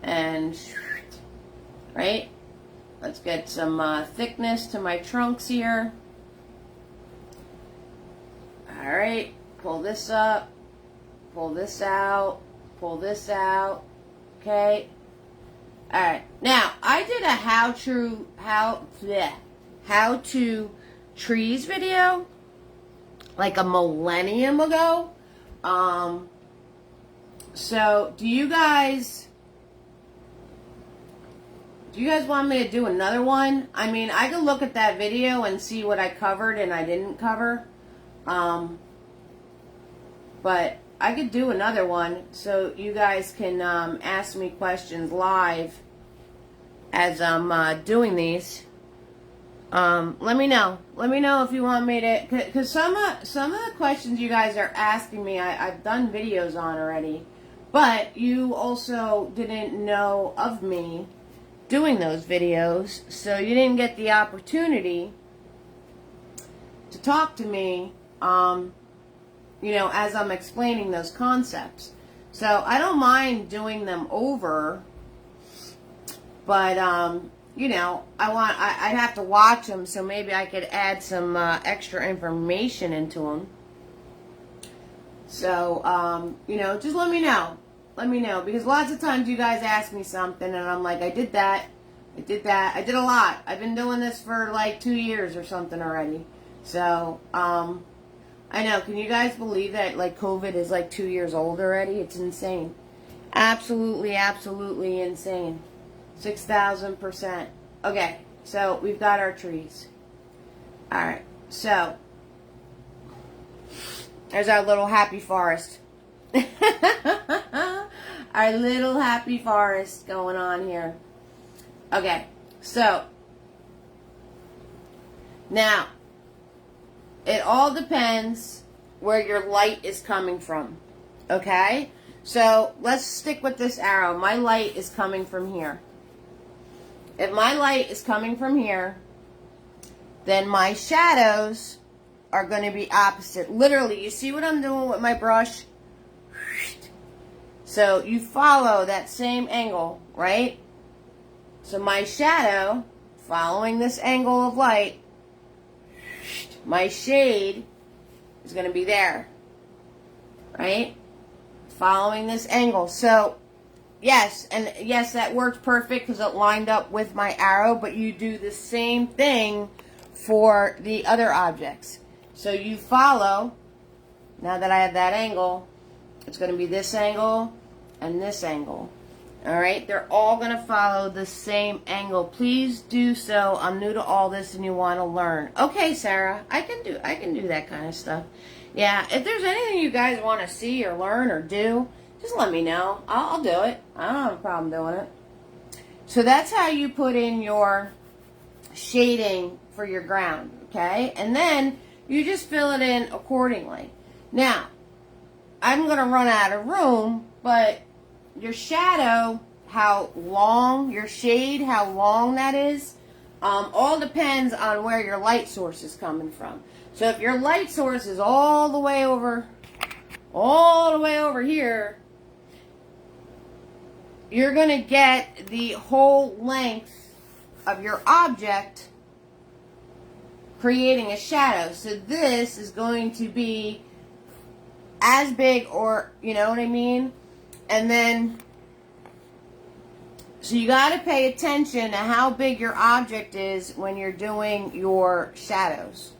And, right? Let's get some thickness to my trunks here. Alright, pull this up, pull this out, pull this out, okay? Alright, now, I did a how to trees video, like a millennium ago. So, do you guys want me to do another one? I mean, I could look at that video and see what I covered and I didn't cover. But I could do another one so you guys can ask me questions live as I'm doing these. Let me know. Let me know if you want me to, because some of the questions you guys are asking me, I've done videos on already, but you also didn't know of me doing those videos, so you didn't get the opportunity to talk to me, you know, as I'm explaining those concepts. So I don't mind doing them over, but you know, I'd have to watch them, so maybe I could add some extra information into them. So, you know, just let me know. Let me know, because lots of times you guys ask me something, and I'm like, I did that, I did that, I did a lot. I've been doing this for like 2 years or something already. So, I know, can you guys believe that, like, COVID is like 2 years old already? It's insane. Absolutely, absolutely insane. 6,000%. Okay, so we've got our trees. Alright, so there's our little happy forest. Our little happy forest going on here. Okay, so now it all depends where your light is coming from. Okay, so let's stick with this arrow. My light is coming from here. If my light is coming from here, then my shadows are going to be opposite. Literally, you see what I'm doing with my brush? So you follow that same angle, right? So my shadow, following this angle of light, my shade is going to be there, right? Following this angle. So yes, and yes, that worked perfect because it lined up with my arrow, but you do the same thing for the other objects. So you follow, now that I have that angle, it's going to be this angle and this angle. Alright, they're all going to follow the same angle. Please do so. I'm new to all this and you want to learn. Okay, Sarah, I can do that kind of stuff. Yeah, if there's anything you guys want to see or learn or do, just let me know. I'll do it. I don't have a problem doing it. So that's how you put in your shading for your ground, okay? And then you just fill it in accordingly. Now, I'm going to run out of room, but your shadow, how long, your shade, how long that is, all depends on where your light source is coming from. So if your light source is all the way over here, you're going to get the whole length of your object creating a shadow. So this is going to be as big, or, you know what I mean? And then, so you got to pay attention to how big your object is when you're doing your shadows.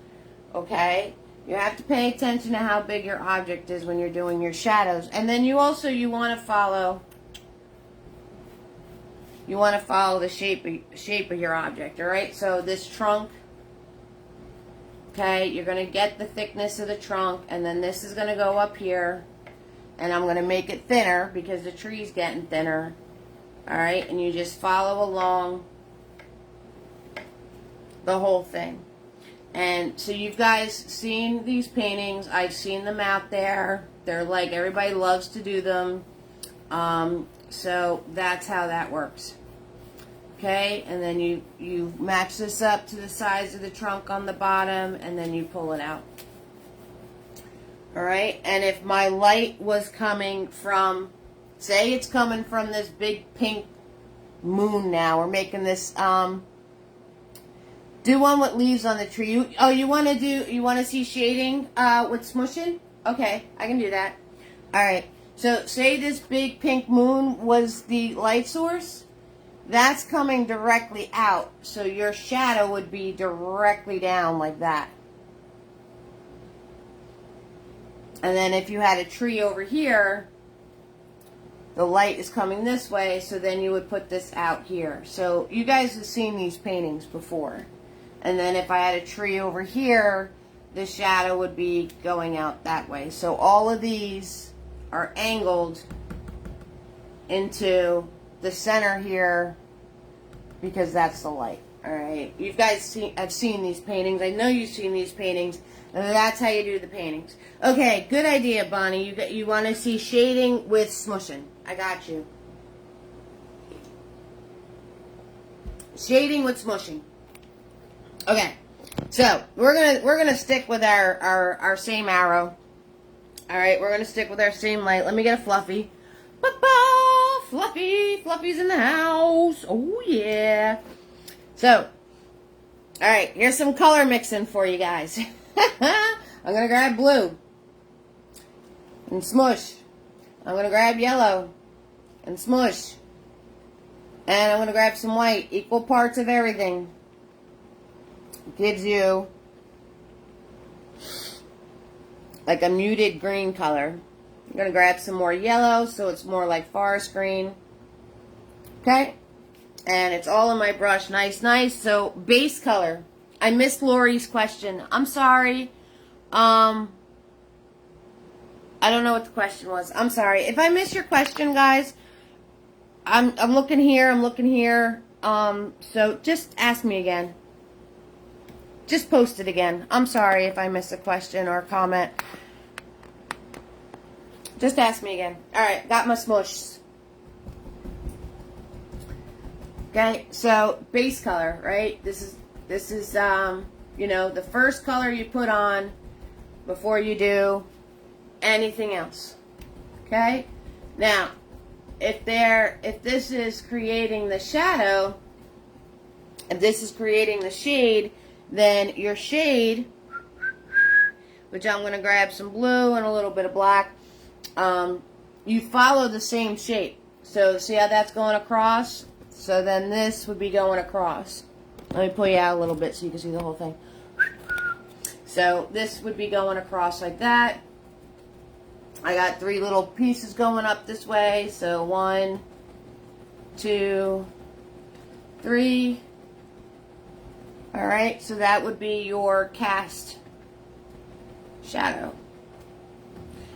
Okay? You have to pay attention to how big your object is when you're doing your shadows. And then you want to follow the shape of your object, all right? So this trunk, okay, you're going to get the thickness of the trunk, and then this is going to go up here, and I'm going to make it thinner because the tree's getting thinner, all right? And you just follow along the whole thing. And so you guys seen these paintings. I've seen them out there. They're like, everybody loves to do them. So that's how that works. Okay, and then you match this up to the size of the trunk on the bottom, and then you pull it out. Alright, and if my light was coming from, say it's coming from this big pink moon now, we're making this, do one with leaves on the tree. You want to see shading with smushing? Okay, I can do that. Alright, so say this big pink moon was the light source. That's coming directly out. So your shadow would be directly down like that. And then if you had a tree over here, the light is coming this way, so then you would put this out here. So you guys have seen these paintings before. And then if I had a tree over here, the shadow would be going out that way. So all of these are angled into the center here because that's the light. All right, you guys I've seen these paintings. I know you've seen these paintings. And that's how you do the paintings. Okay, good idea, Bonnie. You want to see shading with smushing. I got you. Shading with smushing. Okay, so we're gonna stick with our same arrow. All right, we're gonna stick with our same light. Let me get a fluffy. Ba-ba! Fluffy's in the house. Oh yeah. So, all right, here's some color mixing for you guys. I'm going to grab blue and smush. I'm going to grab yellow and smush. And I'm going to grab some white. Equal parts of everything. Gives you like a muted green color. I'm going to grab some more yellow so it's more like forest green. Okay? And it's all in my brush. Nice, nice. So, base color. I missed Lori's question. I'm sorry. I don't know what the question was. I'm sorry. If I missed your question, guys, I'm looking here. I'm looking here. So just ask me again. Just post it again. I'm sorry if I missed a question or a comment. Just ask me again. All right, got my smush. Okay, so base color, right? This is you know, the first color you put on before you do anything else. Okay? Now, if this is creating the shadow, if this is creating the shade, then your shade, which I'm going to grab some blue and a little bit of black, you follow the same shape. So see how that's going across? So then this would be going across. Let me pull you out a little bit so you can see the whole thing. So this would be going across like that. I got 3 little pieces going up this way. So 1, 2, 3. All right, so that would be your cast shadow.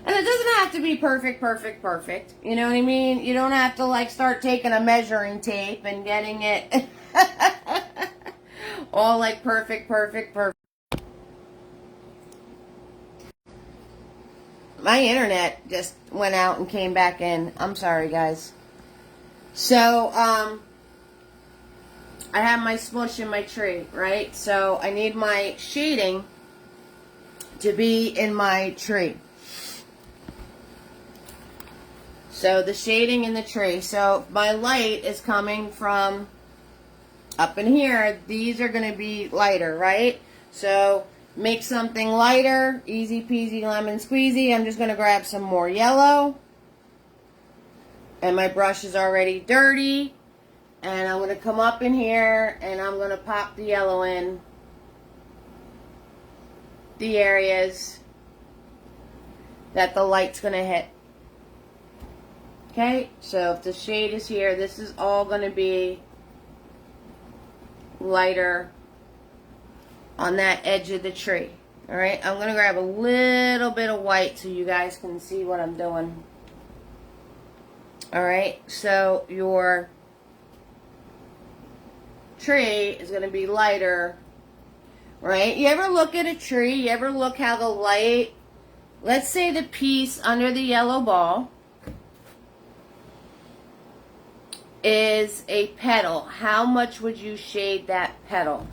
And it doesn't have to be perfect. You know what I mean? You don't have to like start taking a measuring tape and getting it all like perfect. My internet just went out and came back in. I'm sorry, guys. So, I have my smush in my tree, right? So, I need my shading to be in my tree. So, the shading in the tree. So, my light is coming from up in here. These are going to be lighter, right? So, make something lighter. Easy peasy lemon squeezy. I'm just going to grab some more yellow. And my brush is already dirty. And I'm going to come up in here and I'm going to pop the yellow in the areas that the light's going to hit. Okay, so if the shade is here, this is all going to be lighter on that edge of the tree. Alright, I'm going to grab a little bit of white so you guys can see what I'm doing. Alright, so your tree is going to be lighter, right? You ever look at a tree? You ever look how the light, let's say the piece under the yellow ball is a petal. How much would you shade that petal?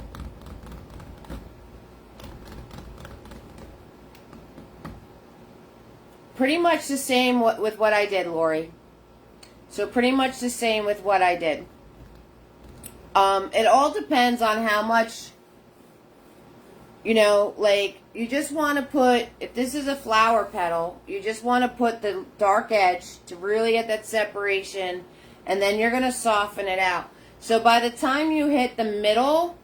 Pretty much the same with what I did, Lori. So pretty much the same with what I did. It all depends on how much, you know, like, you just want to put, if this is a flower petal, you just want to put the dark edge to really get that separation, and then you're going to soften it out. So by the time you hit the middle,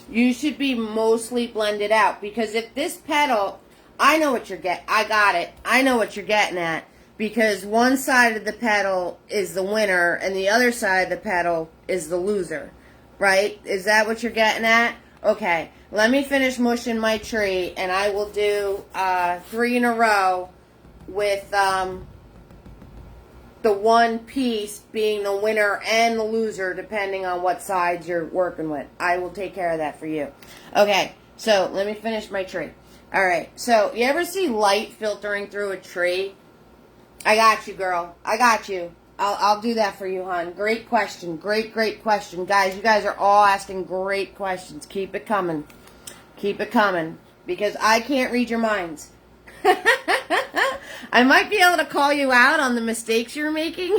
you should be mostly blended out, because if this petal, I know what you're getting, I got it, I know what you're getting at. Because one side of the petal is the winner and the other side of the petal is the loser. Right? Is that what you're getting at? Okay. Let me finish mushing my tree and I will do 3 in a row with the one piece being the winner and the loser, depending on what sides you're working with. I will take care of that for you. Okay, so let me finish my tree. All right, so you ever see light filtering through a tree? I got you, girl. I got you. I'll do that for you, hon. Great question. Great question. Guys, you guys are all asking great questions. Keep it coming. Keep it coming. Because I can't read your minds. I might be able to call you out on the mistakes you're making.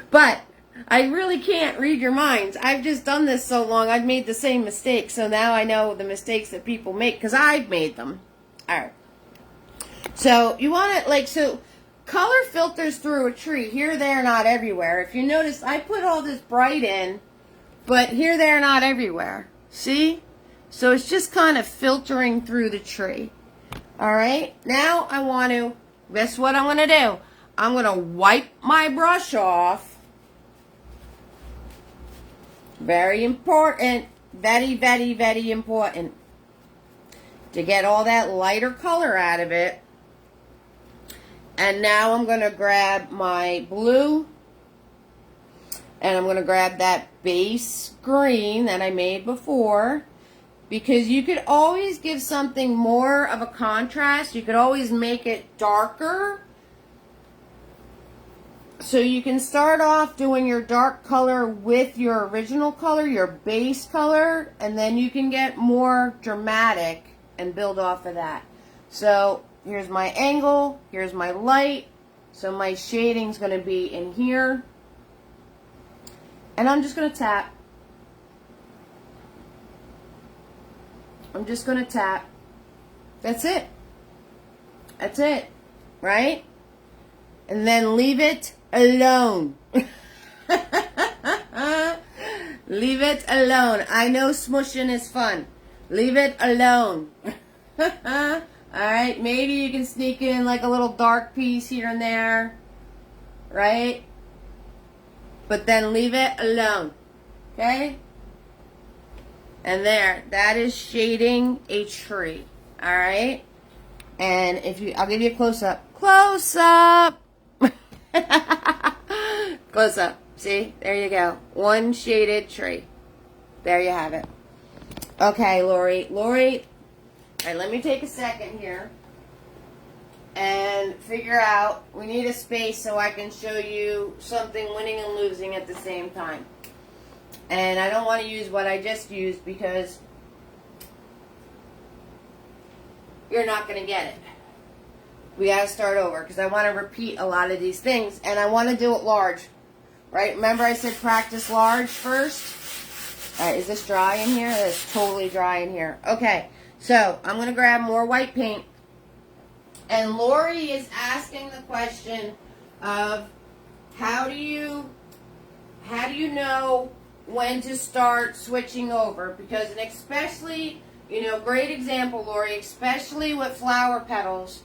But I really can't read your minds. I've just done this so long. I've made the same mistakes. So now I know the mistakes that people make because I've made them. All right. So you want it like, so color filters through a tree. Here, there, not everywhere. If you notice, I put all this bright in, but here, there, not everywhere. See? So it's just kind of filtering through the tree. All right. Now I want to, guess what I'm going to do? I'm going to wipe my brush off. Very important. Very, very, very important. To get all that lighter color out of it. And now I'm going to grab my blue. And I'm going to grab that base green that I made before. Because you could always give something more of a contrast. You could always make it darker. So you can start off doing your dark color with your original color, your base color. And then you can get more dramatic and build off of that. So here's my angle, here's my light, so my shading's going to be in here. And I'm just going to tap. I'm just going to tap. That's it. That's it. Right? And then leave it alone. Leave it alone. I know smushing is fun. Leave it alone. Alright, maybe you can sneak in like a little dark piece here and there. Right? But then leave it alone. Okay? And there, that is shading a tree. Alright? And if you, I'll give you a close-up. Close-up! Close-up. See? There you go. One shaded tree. There you have it. Okay, Lori. Lori, all right, let me take a second here and figure out, we need a space so I can show you something winning and losing at the same time. And I don't want to use what I just used because you're not going to get it. We got to start over because I want to repeat a lot of these things and I want to do it large. Right? Remember I said practice large first? All right, is this dry in here? It's totally dry in here. Okay. So, I'm going to grab more white paint. And Lori is asking the question of how do you know when to start switching over? Because, and especially, you know, great example, Lori, especially with flower petals,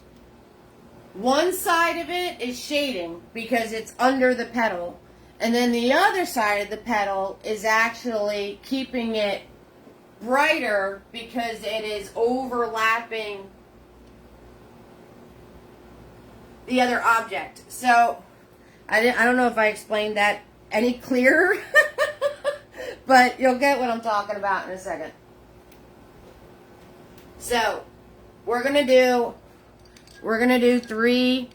one side of it is shading because it's under the petal. And then the other side of the petal is actually keeping it brighter because it is overlapping the other object. So I don't know if I explained that any clearer, but you'll get what I'm talking about in a second. So we're gonna do 3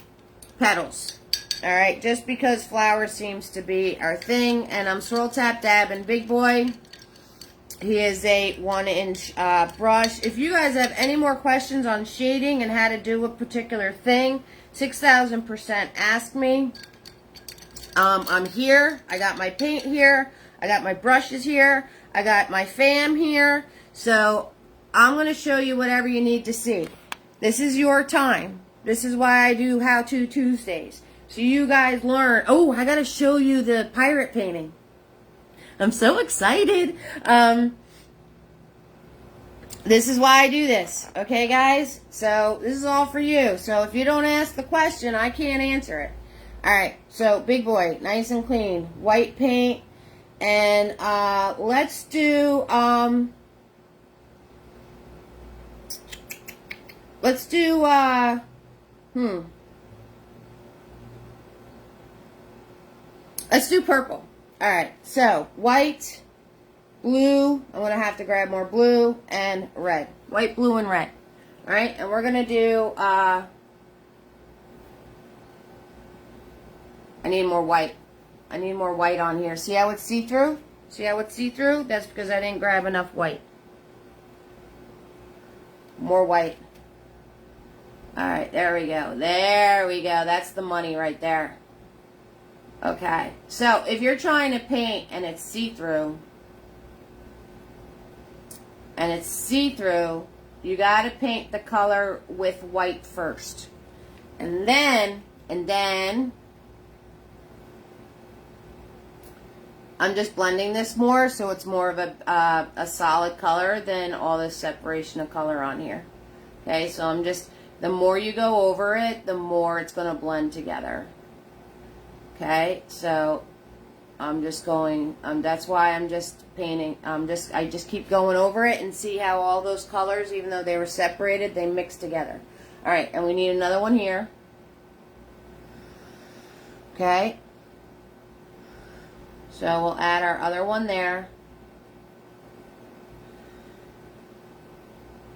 petals. All right, just because flower seems to be our thing, and I'm swirl tap dabbing Big Boy. He is a 1-inch brush. If you guys have any more questions on shading and how to do a particular thing, 6,000% ask me. I'm here. I got my paint here. I got my brushes here. I got my fam here. So I'm going to show you whatever you need to see. This is your time. This is why I do How To Tuesdays. So you guys learn. Oh, I got to show you the pirate painting. I'm so excited. This is why I do this. Okay, guys? So this is all for you. So if you don't ask the question, I can't answer it. All right. So Big Boy, nice and clean. White paint. And let's do... Let's do purple. All right, so white, blue. I'm going to have to grab more blue and red. White, blue, and red. All right, and we're going to do, I need more white. I need more white on here. See how it's see-through? See how it's see-through? That's because I didn't grab enough white. More white. All right, there we go. There we go. That's the money right there. Okay, so if you're trying to paint and it's see-through, you got to paint the color with white first. And then I'm just blending this more so it's more of a solid color than all this separation of color on here. Okay, so I'm just, the more you go over it, the more it's going to blend together. Okay, so I'm just going, that's why I'm just painting, I just keep going over it and see how all those colors, even though they were separated, they mix together. All right, and we need another one here. Okay. So we'll add our other one there.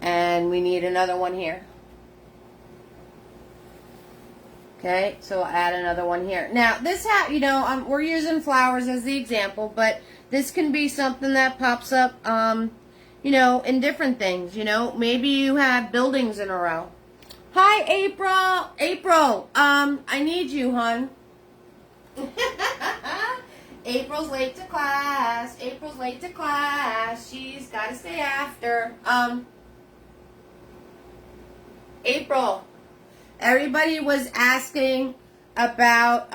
And we need another one here. Okay, so we'll add another one here. Now, this we're using flowers as the example, but this can be something that pops up, in different things. Maybe you have buildings in a row. Hi, April. April, I need you, hon. April's late to class. April's late to class. She's got to stay after. April. Everybody was asking about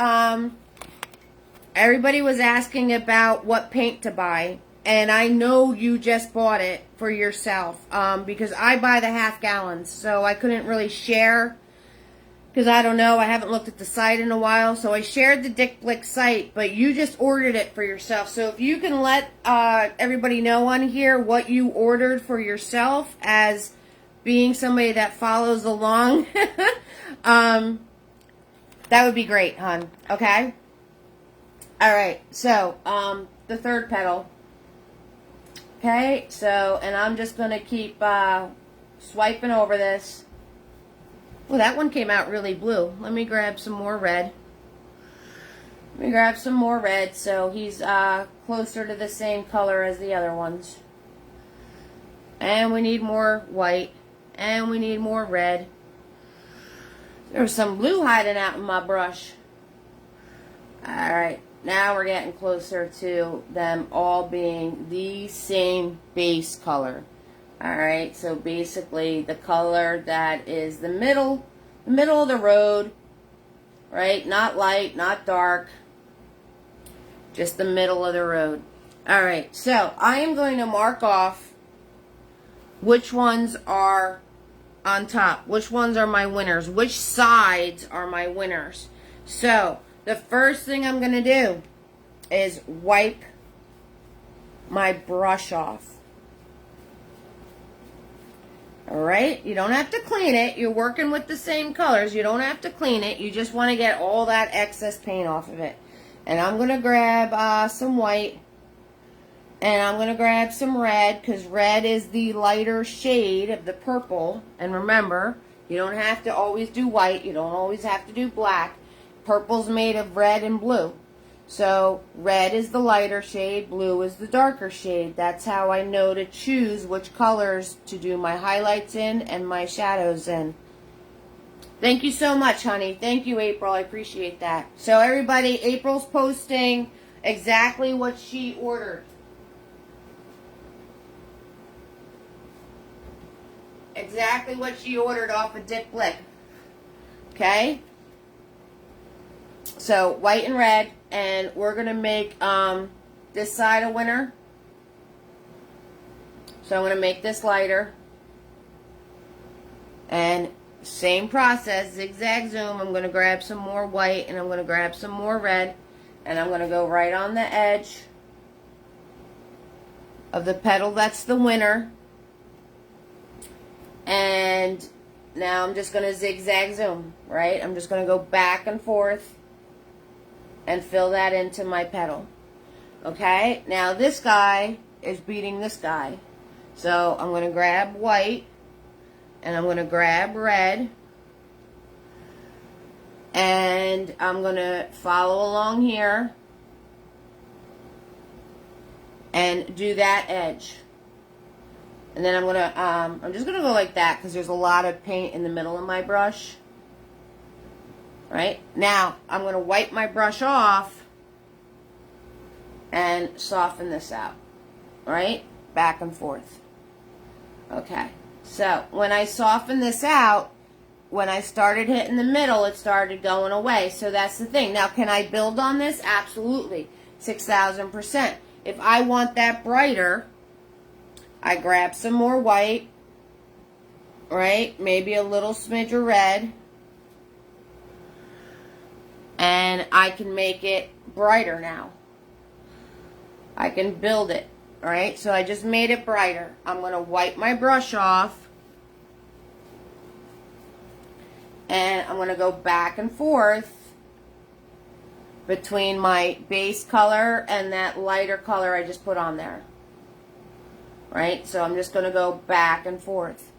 what paint to buy. And I know you just bought it for yourself because I buy the half gallons. So I couldn't really share because I don't know. I haven't looked at the site in a while. So I shared the Dick Blick site, but you just ordered it for yourself. So if you can let everybody know on here what you ordered for yourself as being somebody that follows along, that would be great, hon. Okay? All right. So, the third petal. Okay? So, and I'm just going to keep swiping over this. Well, that one came out really blue. Let me grab some more red. So he's closer to the same color as the other ones. And we need more white. And we need more red. There's some blue hiding out in my brush. Alright, now we're getting closer to them all being the same base color. Alright, so basically the color that is the middle of the road, right? Not light, not dark, just the middle of the road. Alright, so I am going to mark off which ones are on top, which ones are my winners, which sides are my winners. So the first thing I'm going to do is wipe my brush off. Alright, you don't have to clean it. You're working with the same colors. You don't have to clean it. You just want to get all that excess paint off of it. And I'm going to grab some white. And I'm going to grab some red because red is the lighter shade of the purple. And remember, you don't have to always do white. You don't always have to do black. Purple's made of red and blue. So red is the lighter shade, blue is the darker shade. That's how I know to choose which colors to do my highlights in and my shadows in. Thank you so much, honey. Thank you, April. I appreciate that. So everybody, April's posting exactly what she ordered. Exactly what she ordered off of Dick Blick. Okay? So white and red, and we're going to make this side a winner. So I'm going to make this lighter. And same process, zigzag zoom. I'm going to grab some more white and I'm going to grab some more red. And I'm going to go right on the edge of the petal that's the winner. And now I'm just going to zigzag zoom, right? I'm just going to go back and forth. and fill that into my petal. Okay, now this guy is beating this guy. So I'm going to grab white, and I'm going to grab red, and I'm going to follow along here and do that edge. And then I'm just going to go like that because there's a lot of paint in the middle of my brush. Right? Now, I'm going to wipe my brush off and soften this out. Right? Back and forth. Okay. So, when I soften this out, when I started hitting the middle, it started going away. So, that's the thing. Now, can I build on this? Absolutely. 6,000%. If I want that brighter, I grab some more white. Right? Maybe a little smidge of red. And I can make it brighter now. I can build it. Alright, so I just made it brighter. I'm going to wipe my brush off. And I'm going to go back and forth between my base color and that lighter color I just put on there. Right, so I'm just going to go back and forth.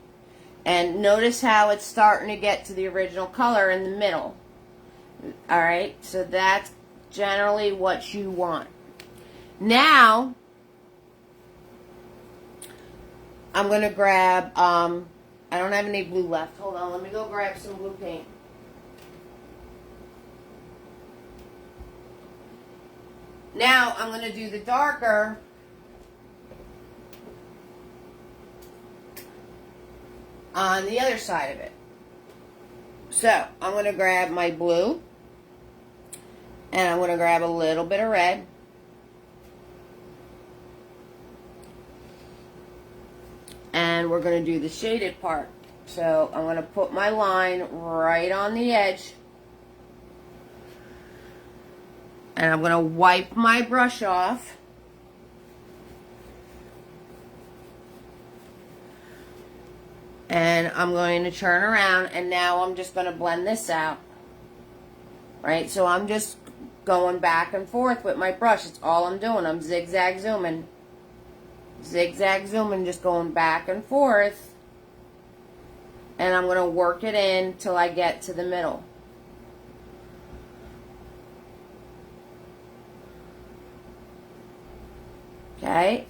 And notice how it's starting to get to the original color in the middle. Alright, so that's generally what you want. Now, I'm going to grab, I don't have any blue left. Hold on, let me go grab some blue paint. Now, I'm going to do the darker on the other side of it. So, I'm going to grab my blue. And I'm going to grab a little bit of red. And we're going to do the shaded part. So I'm going to put my line right on the edge. And I'm going to wipe my brush off. And I'm going to turn around, and now I'm just going to blend this out. Right? So I'm just going back and forth with my brush. It's all I'm doing. I'm zigzag zooming. Zigzag zooming, just going back and forth. And I'm going to work it in till I get to the middle. Okay?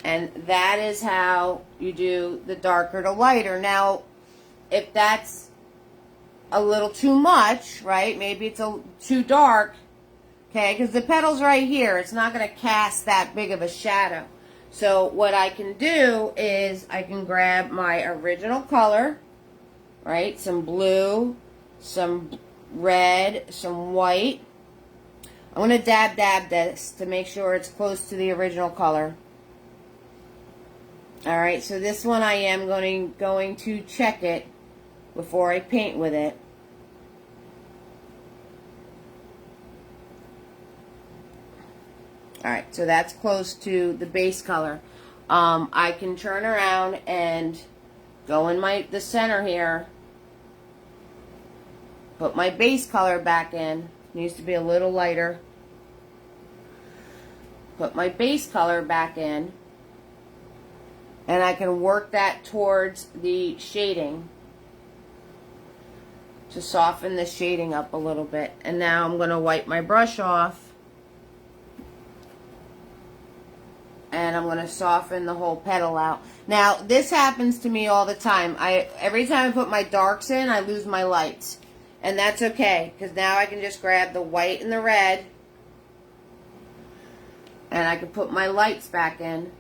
And that is how you do the darker to lighter. Now, if that's a little too much, right? Maybe it's too dark. Okay, because the petal's right here. It's not going to cast that big of a shadow. So what I can do is I can grab my original color, right? Some blue, some red, some white. I'm going to dab this to make sure it's close to the original color. Alright, so this one I am going to check it before I paint with it. Alright, so that's close to the base color. I can turn around and go in the center here. Put my base color back in. Needs to be a little lighter. Put my base color back in. And I can work that towards the shading to soften the shading up a little bit. And now I'm going to wipe my brush off. And I'm going to soften the whole petal out. Now, this happens to me all the time. Every time I put my darks in, I lose my lights. And that's okay, because now I can just grab the white and the red. And I can put my lights back in.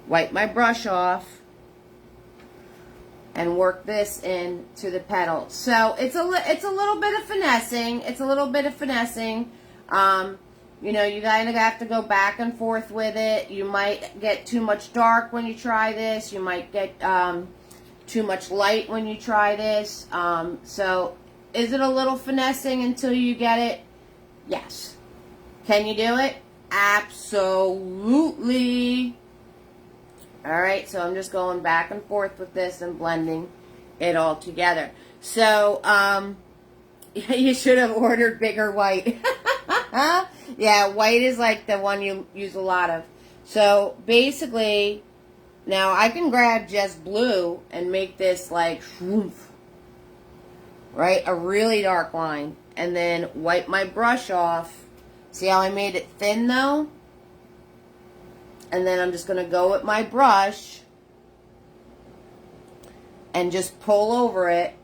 Wipe my brush off. And work this into the petal. So, it's a little bit of finessing. It's a little bit of finessing. You know, you kind of have to go back and forth with it. You might get too much dark when you try this. You might get too much light when you try this. So, is it a little finessing until you get it? Yes. Can you do it? Absolutely. Alright, so I'm just going back and forth with this and blending it all together. So, You should have ordered bigger white. Yeah, white is like the one you use a lot of. So basically, now I can grab just blue and make this like shroomf, right? A really dark line. And then wipe my brush off. See how I made it thin though? And then I'm just going to go with my brush and just pull over it.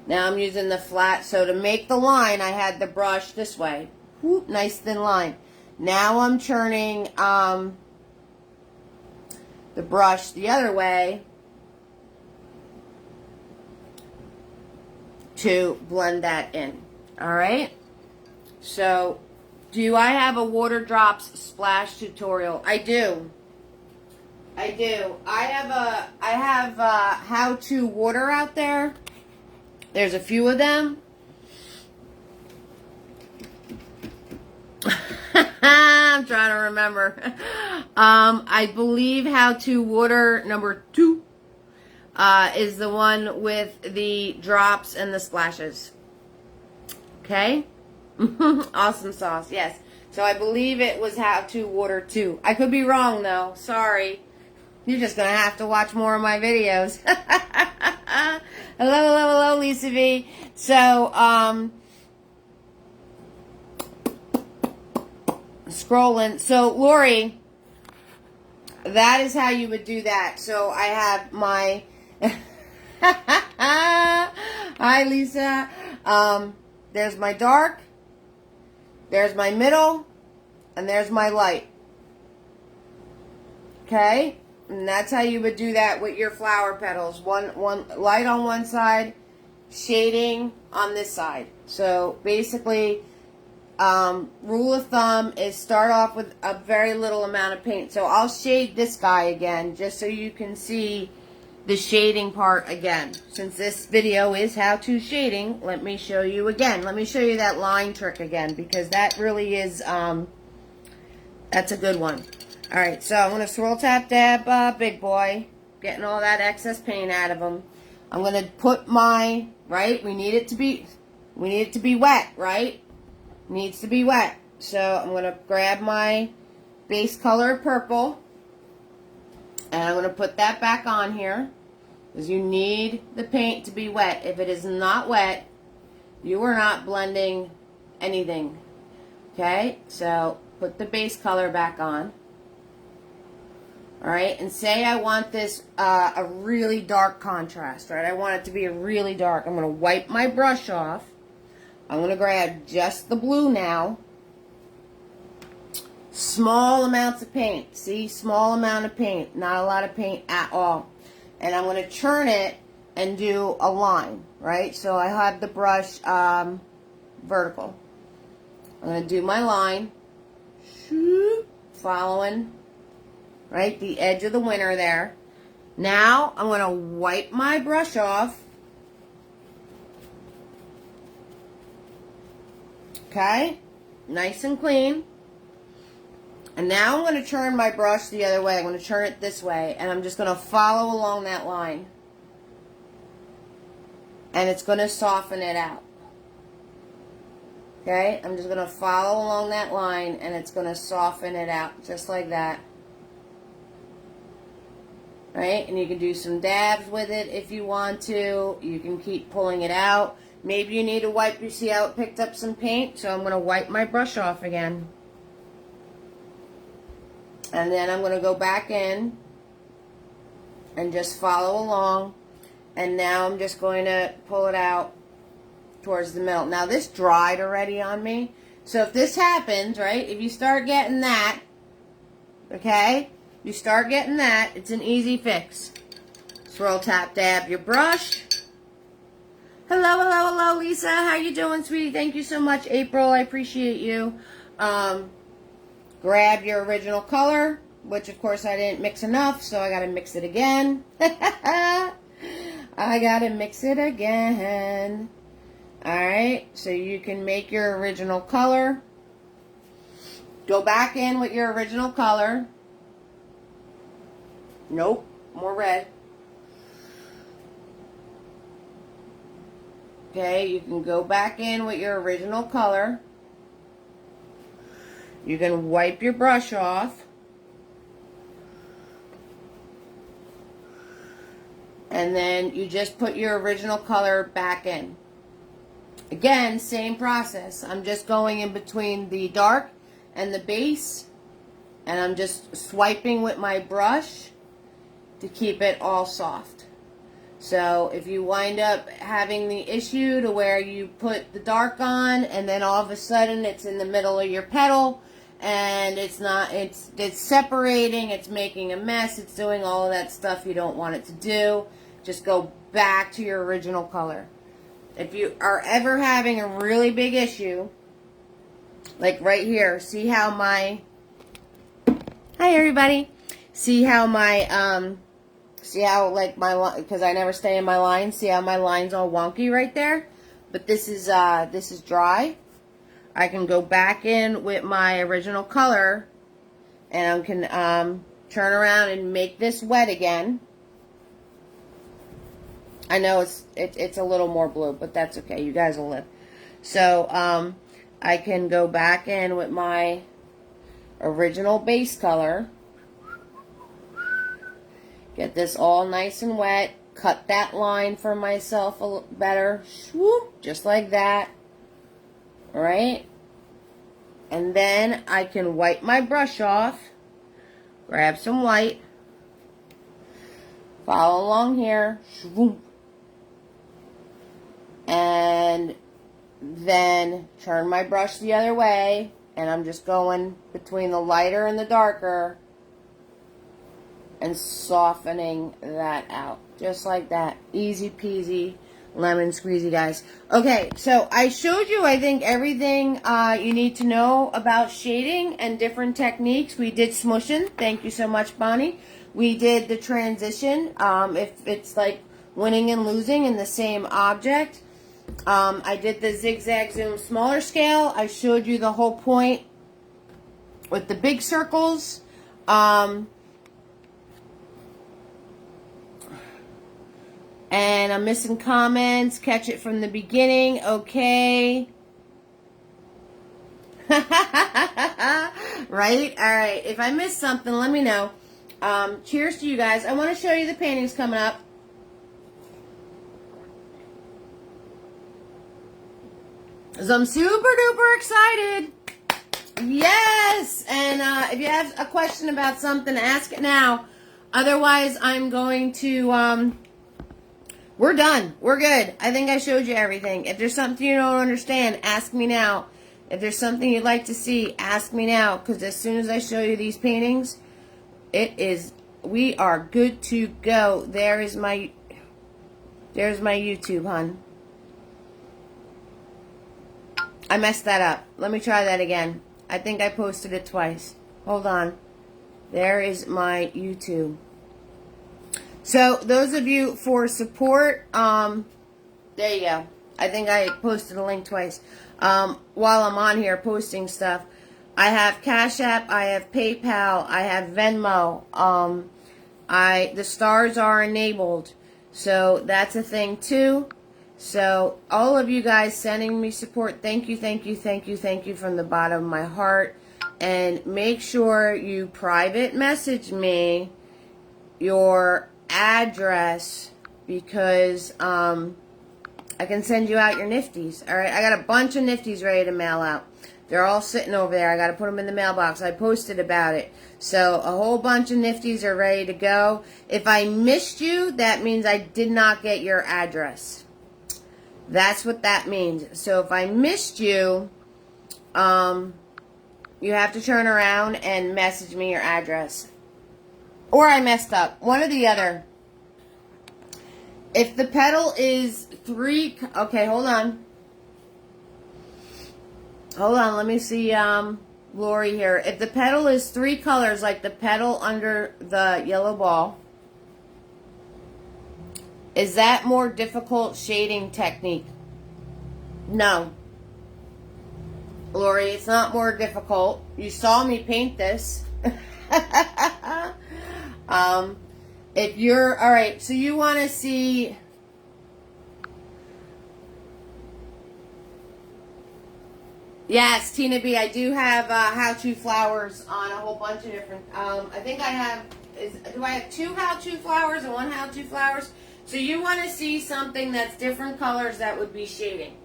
Now I'm using the flat. So to make the line, I had the brush this way. Whoop, nice thin line. Now I'm turning the brush the other way to blend that in. Alright? So, do I have a water drops splash tutorial? I do. I have how-to water out there. There's a few of them. I'm trying to remember. I believe how-to water number 2 is the one with the drops and the splashes. Okay? Awesome sauce, yes. So I believe it was how-to water 2. I could be wrong though. Sorry. You're just going to have to watch more of my videos. Hello, Lisa V. So, scrolling. So, Lori, that is how you would do that. So, I have my... Hi, Lisa. There's my dark. There's my middle. And there's my light. Okay? And that's how you would do that with your flower petals. One light on one side, shading on this side. So basically, rule of thumb is start off with a very little amount of paint. So I'll shade this guy again, just so you can see the shading part again. Since this video is how-to shading, let me show you again. Let me show you that line trick again, because that really is, that's a good one. Alright, so I'm going to swirl tap dab big boy, getting all that excess paint out of him. I'm going to put my, right, we need it to be wet, right? Needs to be wet. So I'm going to grab my base color purple, and I'm going to put that back on here, because you need the paint to be wet. If it is not wet, you are not blending anything. Okay, so put the base color back on. Alright, and say I want this a really dark contrast, right? I want it to be really dark. I'm going to wipe my brush off. I'm going to grab just the blue now. Small amounts of paint. See, small amount of paint. Not a lot of paint at all. And I'm going to turn it and do a line, right? So I have the brush vertical. I'm going to do my line. Following, right, the edge of the winner there. Now I'm going to wipe my brush off. Okay, nice and clean. And now I'm going to turn my brush the other way. I'm going to turn it this way, and I'm just going to follow along that line. And it's going to soften it out. Okay, I'm just going to follow along that line, and it's going to soften it out, just like that. Right, and you can do some dabs with it if you want to. You can keep pulling it out. Maybe you need to wipe, you see how it picked up some paint? So I'm going to wipe my brush off again. And then I'm going to go back in and just follow along. And now I'm just going to pull it out towards the middle. Now this dried already on me. So if this happens, right, if you start getting that, okay, you start getting that, it's an easy fix. Swirl, tap, dab your brush. Hello, Lisa. How you doing, sweetie? Thank you so much, April. I appreciate you. Grab your original color, which of course I didn't mix enough, so I got to mix it again. I got to mix it again. Alright, so you can make your original color. Go back in with your original color. Nope, more red. Okay, you can go back in with your original color. You can wipe your brush off. And then you just put your original color back in. Again, same process. I'm just going in between the dark and the base. And I'm just swiping with my brush to keep it all soft. So if you wind up having the issue to where you put the dark on and then all of a sudden it's in the middle of your petal and it's separating, it's making a mess, it's doing all of that stuff you don't want it to do, just go back to your original color. If you are ever having a really big issue, like right here, see how my, hi everybody, see how my, see how like my, because I never stay in my lines, see how my line's all wonky right there? But this is dry. I can go back in with my original color and I can turn around and make this wet again. I know it's a little more blue, but that's okay. You guys will live. So I can go back in with my original base color. Get this all nice and wet. Cut that line for myself a little better. Swoop, just like that. Alright? And then I can wipe my brush off. Grab some white. Follow along here. Swoop. And then turn my brush the other way. And I'm just going between the lighter and the darker. And softening that out. Just like that. Easy peasy, lemon squeezy, guys. Okay, so I showed you, I think, everything you need to know about shading and different techniques. We did smushing. Thank you so much, Bonnie. We did the transition. If it's like winning and losing in the same object. I did the zigzag zoom smaller scale. I showed you the whole point with the big circles. And I'm missing comments. Catch it from the beginning. Okay. Right? Alright. If I missed something, let me know. Cheers to you guys. I want to show you the paintings coming up. Because I'm super duper excited. Yes! And if you have a question about something, ask it now. Otherwise, I'm going to... we're done. We're good. I think I showed you everything. If there's something you don't understand, ask me now. If there's something you'd like to see, ask me now. Because as soon as I show you these paintings, we are good to go. There's my YouTube, hon. I messed that up. Let me try that again. I think I posted it twice. Hold on. There is my YouTube. So, those of you for support, there you go. I think I posted a link twice. While I'm on here posting stuff, I have Cash App, I have PayPal, I have Venmo. The stars are enabled. So, that's a thing too. So, all of you guys sending me support, thank you, thank you, thank you, thank you from the bottom of my heart. And make sure you private message me your address because I can send you out your nifties. Alright, I got a bunch of nifties ready to mail out. They're all sitting over there. I got to put them in the mailbox. I posted about it. So a whole bunch of nifties are ready to go. If I missed you, that means I did not get your address. That's what that means. So if I missed you, you have to turn around and message me your address. Or I messed up. One or the other. If the petal is 3... Okay, hold on. Hold on, let me see Lori here. If the petal is 3 colors, like the petal under the yellow ball, is that more difficult shading technique? No. Lori, it's not more difficult. You saw me paint this. If you're... Alright, so you want to see... Yes, Tina B, I do have how-to flowers on a whole bunch of different, I think I have, do I have 2 how-to flowers and 1 how-to flowers? So you want to see something that's different colors that would be shading.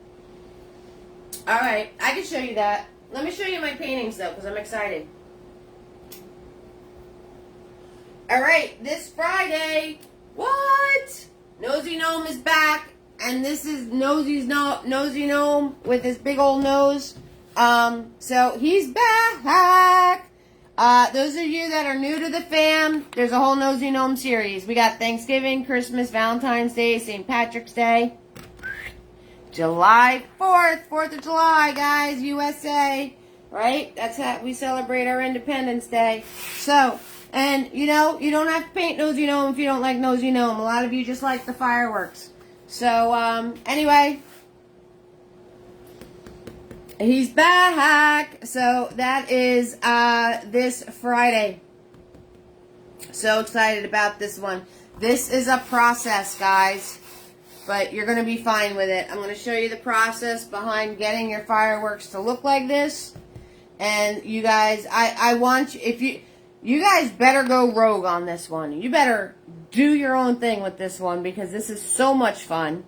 All right, I can show you that. Let me show you my paintings though, because I'm excited. All right, this Friday, what? Nosy Gnome is back, and this is Nosy Gnome with his big old nose. So he's back. Those of you that are new to the fam, there's a whole Nosy Gnome series. We got Thanksgiving, Christmas, Valentine's Day, St. Patrick's Day. July 4th, 4th of July, guys, USA. Right? That's how we celebrate our Independence Day. So, and you know, you don't have to paint Nosy Gnome if you don't like Nosy Gnome. A lot of you just like the fireworks. So, anyway, he's back. So that is this Friday. So excited about this one. This is a process, guys, but you're going to be fine with it. I'm going to show you the process behind getting your fireworks to look like this. And you guys, I want you, you guys better go rogue on this one. You better do your own thing with this one because this is so much fun.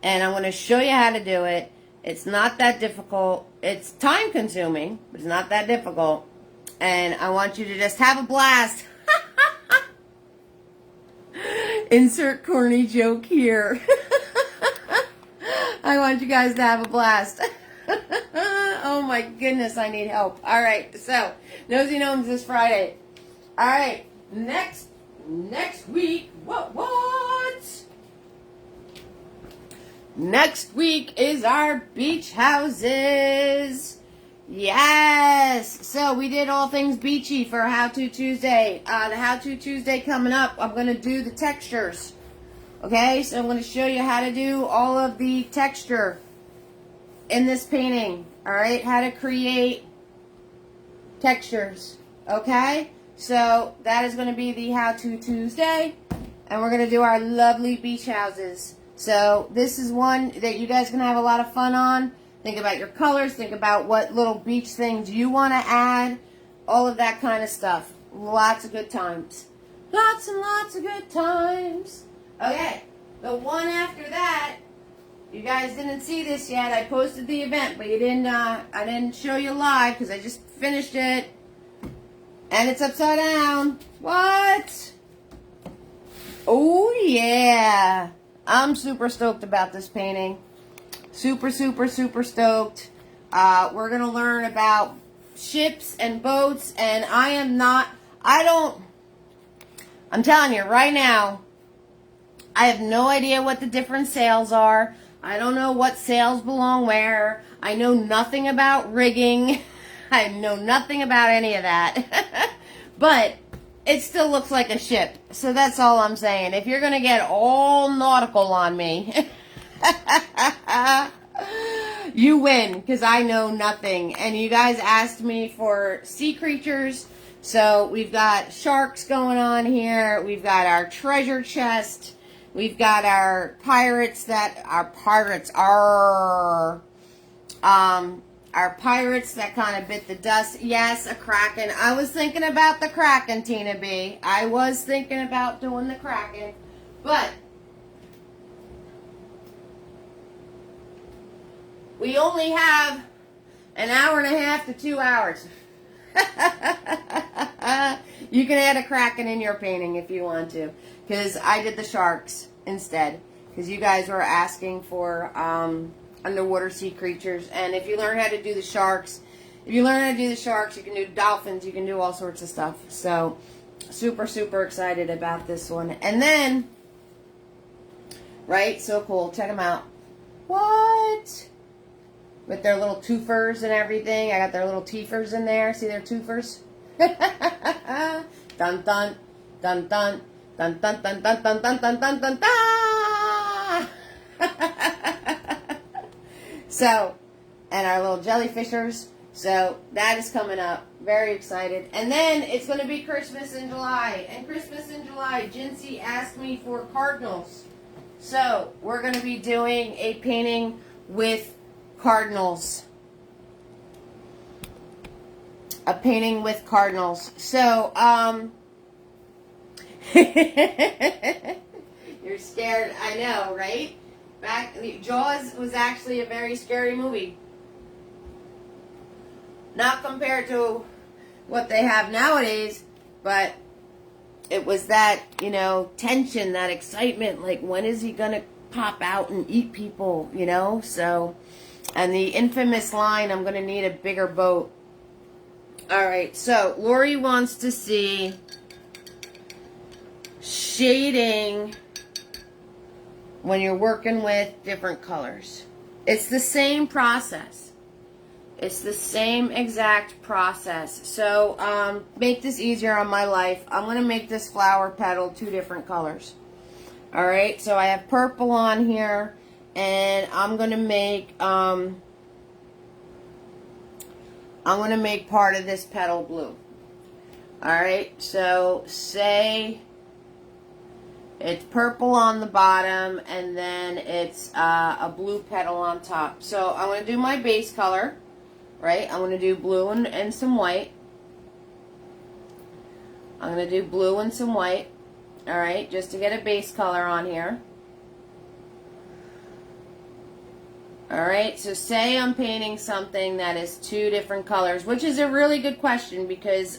And I'm going to show you how to do it. It's not that difficult. It's time consuming, but it's not that difficult. And I want you to just have a blast. Insert corny joke here. I want you guys to have a blast. Oh my goodness, I need help. All right, so Nosy Gnomes this Friday. All right, next week, what? Next week is our beach houses. Yes. So we did all things beachy for How To Tuesday. The How To Tuesday coming up, I'm going to do the textures. Okay, so I'm going to show you how to do all of the texture in this painting. All right, how to create textures. Okay, so that is going to be the How To Tuesday. And we're going to do our lovely beach houses. So this is one that you guys can have a lot of fun on. Think about your colors. Think about what little beach things you want to add. All of that kind of stuff. Lots of good times. Lots and lots of good times. Okay, the one after that, you guys didn't see this yet. I posted the event, but you didn't. I didn't show you live because I just finished it, and it's upside down. What? Oh yeah! I'm super stoked about this painting. Super stoked. We're gonna learn about ships and boats, and I'm telling you right now, I have no idea what the different sails are. I don't know what sails belong where. I know nothing about rigging. I know nothing about any of that. But it still looks like a ship. So that's all I'm saying. If you're going to get all nautical on me, you win, because I know nothing. And you guys asked me for sea creatures. So we've got sharks going on here. We've got our treasure chest. We've got our pirates that kind of bit the dust. Yes, a kraken. I was thinking about the kraken, Tina B. I was thinking about doing the kraken. But we only have an hour and a half to 2 hours. You can add a kraken in your painting if you want to, because I did the sharks instead, because you guys were asking for underwater sea creatures. And if you learn how to do the sharks, you can do dolphins, you can do all sorts of stuff. So super excited about this one. And then, right, so cool, check them out. What? With their little twofers and everything. I got their little teefers in there. See their twofers? Dun dun dun dun dun dun dun dun dun dun dun dun dun dun. So, and our little jellyfishers. So that is coming up. Very excited. And then it's going to be Christmas in July. And Christmas in July, Jinsey asked me for cardinals. So we're going to be doing a painting with cardinals. a painting with cardinals. So, you're scared, I know, right? Jaws was actually a very scary movie. Not compared to what they have nowadays, but it was that, tension, that excitement, like when is he gonna pop out and eat people, So, and the infamous line, I'm gonna need a bigger boat. Alright, so Lori wants to see shading when you're working with different colors. It's the same process. It's the same exact process. So, make this easier on my life. I'm going to make this flower petal 2 different colors. Alright, so I have purple on here, and I'm going to make, part of this petal blue. Alright, so say it's purple on the bottom, and then it's a blue petal on top. So I'm going to do my base color, right? I'm going to do blue and some white. I'm going to do blue and some white, alright, just to get a base color on here. Alright, so say I'm painting something that is 2 different colors, which is a really good question because,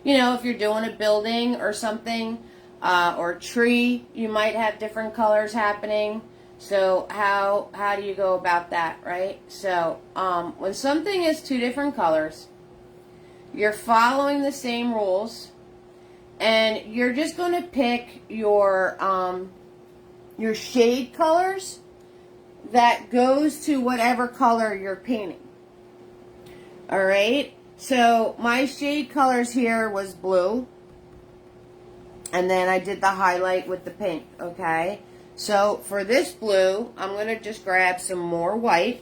if you're doing a building or something, or tree, you might have different colors happening. So how do you go about that, right? So when something is 2 different colors, you're following the same rules, and you're just going to pick your shade colors that goes to whatever color you're painting. All right. So my shade colors here was blue. And then I did the highlight with the pink, okay? So for this blue, I'm going to just grab some more white,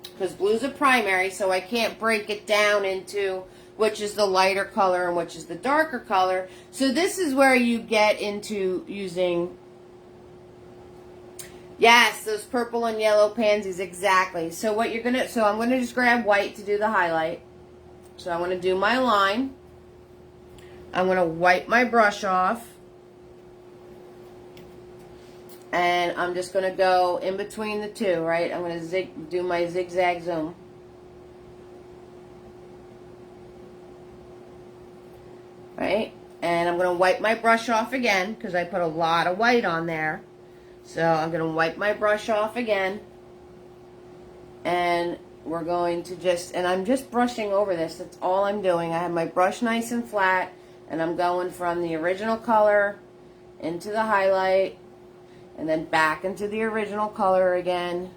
because blue's a primary, so I can't break it down into which is the lighter color and which is the darker color. So this is where you get into using, yes, those purple and yellow pansies, exactly. So what you're going to, so I'm going to just grab white to do the highlight. So I'm going to do my line. I'm going to wipe my brush off, and I'm just going to go in between the 2, right? I'm going to do my zigzag zoom. Right? And I'm going to wipe my brush off again because I put a lot of white on there. So I'm going to wipe my brush off again, and we're going to just, and I'm just brushing over this. That's all I'm doing. I have my brush nice and flat. And I'm going from the original color into the highlight, and then back into the original color again.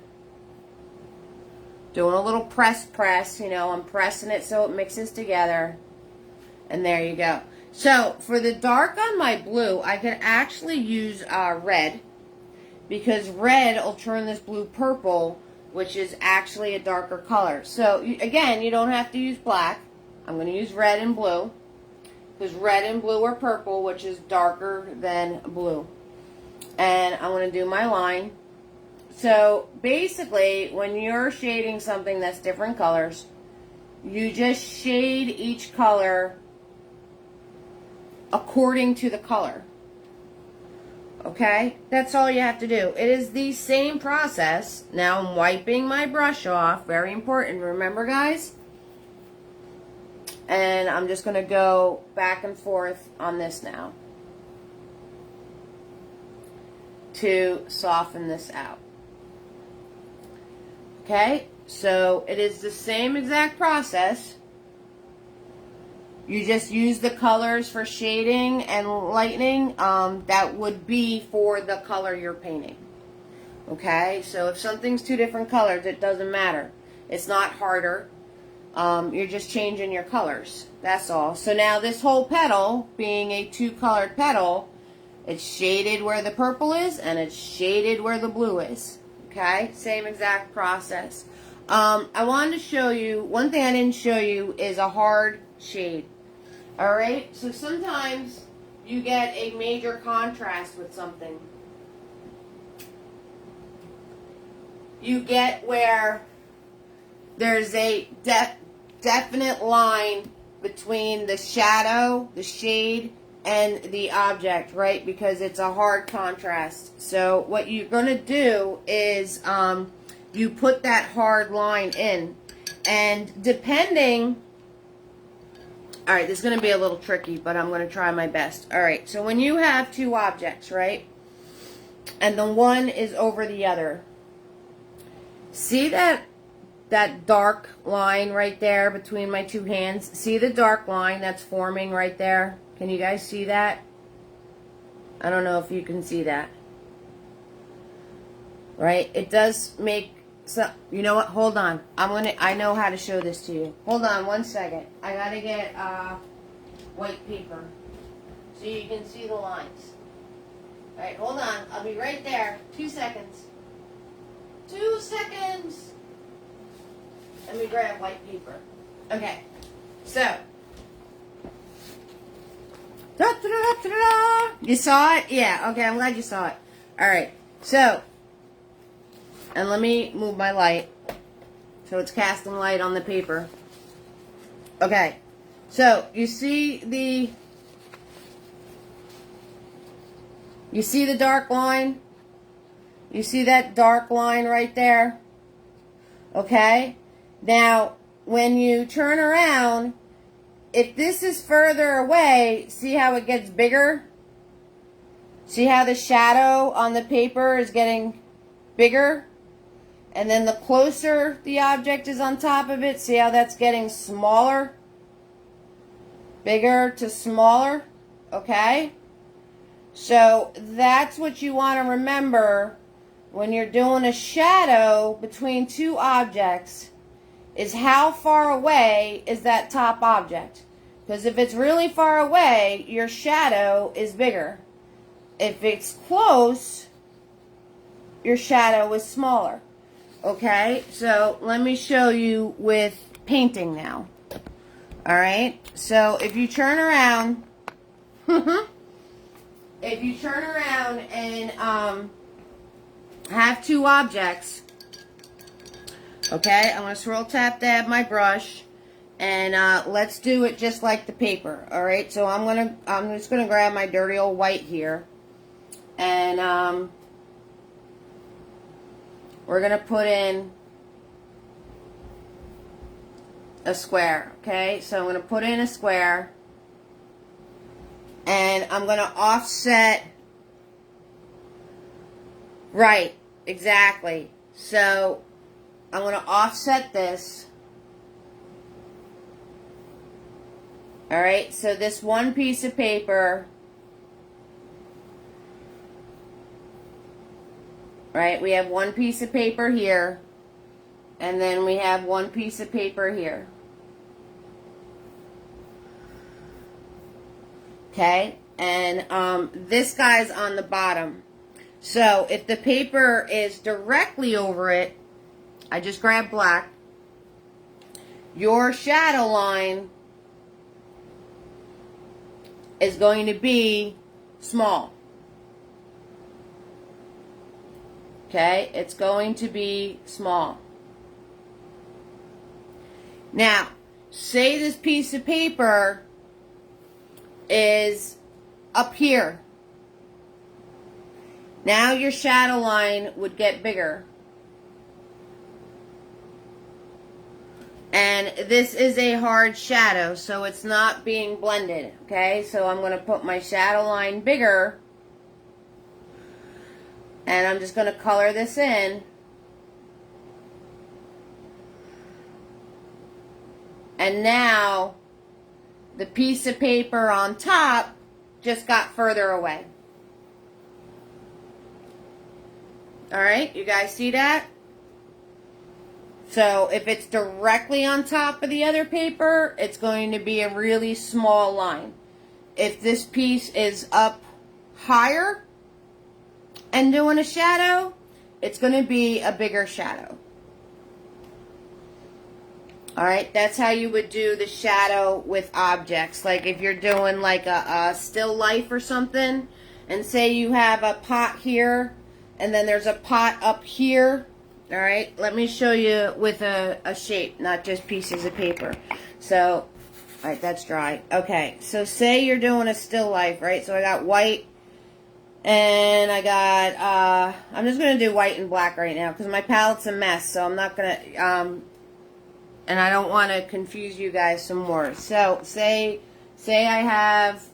Doing a little press, I'm pressing it so it mixes together. And there you go. So, for the dark on my blue, I could actually use red, because red will turn this blue purple, which is actually a darker color. So, again, you don't have to use black. I'm going to use red and blue. Because red and blue are purple, which is darker than blue. And I'm going to do my line. So basically, when you're shading something that's different colors, you just shade each color according to the color. Okay? That's all you have to do. It is the same process. Now I'm wiping my brush off. Very important. Remember, guys? And I'm just going to go back and forth on this now to soften this out. Okay, so it is the same exact process. You just use the colors for shading and lightening that would be for the color you're painting. Okay, so if something's 2 different colors, it doesn't matter. It's not harder. You're just changing your colors. That's all. So now this whole petal, being a 2-colored petal, it's shaded where the purple is, and it's shaded where the blue is. Okay? Same exact process. I wanted to show you, one thing I didn't show you is a hard shade. Alright? So sometimes you get a major contrast with something. You get where there's a definite line between the shadow, the shade, and the object, right? Because it's a hard contrast. So what you're going to do is you put that hard line in. And depending... Alright, this is going to be a little tricky, but I'm going to try my best. Alright, so when you have two objects, right? And the one is over the other. See that dark line right there between my two hands? See the dark line that's forming right there? Can you guys see that? I don't know if you can see that. Right? It does make some... You know what? Hold on. I know how to show this to you. Hold on one second. I gotta get white paper so you can see the lines. Alright, hold on. I'll be right there. 2 seconds. 2 seconds. Let me grab white paper. Okay. So. You saw it? Yeah. Okay, I'm glad you saw it. Alright. So. And let me move my light. So it's casting light on the paper. Okay. So, you see the... You see the dark line? You see that dark line right there? Okay? Now, when you turn around, if this is further away, see how it gets bigger? See how the shadow on the paper is getting bigger? And then the closer the object is on top of it, see how that's getting smaller? Bigger to smaller? Okay? So that's what you want to remember when you're doing a shadow between two objects, is how far away is that top object. Because if it's really far away, your shadow is bigger. If it's close, your shadow is smaller. Okay, so let me show you with painting now. Alright, so if you turn around, if you turn around and have two objects, okay, I'm going to swirl tap dab my brush, and let's do it just like the paper. Alright, so I'm just going to grab my dirty old white here, and we're going to put in a square, okay? So I'm going to put in a square, and I'm going to offset, right, exactly. So I'm going to offset this. Alright, so this one piece of paper, right, we have one piece of paper here, and then we have one piece of paper here. Okay, and this guy's on the bottom. So if the paper is directly over it, I just grab black, your shadow line is going to be small. Okay, it's going to be small. Now, say this piece of paper is up here. Now your shadow line would get bigger. And this is a hard shadow, so it's not being blended. Okay, so I'm going to put my shadow line bigger. And I'm just going to color this in. And now the piece of paper on top just got further away. Alright, you guys see that? So if it's directly on top of the other paper, it's going to be a really small line. If this piece is up higher and doing a shadow, it's going to be a bigger shadow. Alright, that's how you would do the shadow with objects. Like if you're doing like a still life or something, and say you have a pot here, and then there's a pot up here, All right, let me show you with a shape, not just pieces of paper. So, all right, that's dry. Okay, so say you're doing a still life, right? So I got white, and I got, I'm just going to do white and black right now because my palette's a mess, so I'm not going to, and I don't want to confuse you guys some more. So, say I have,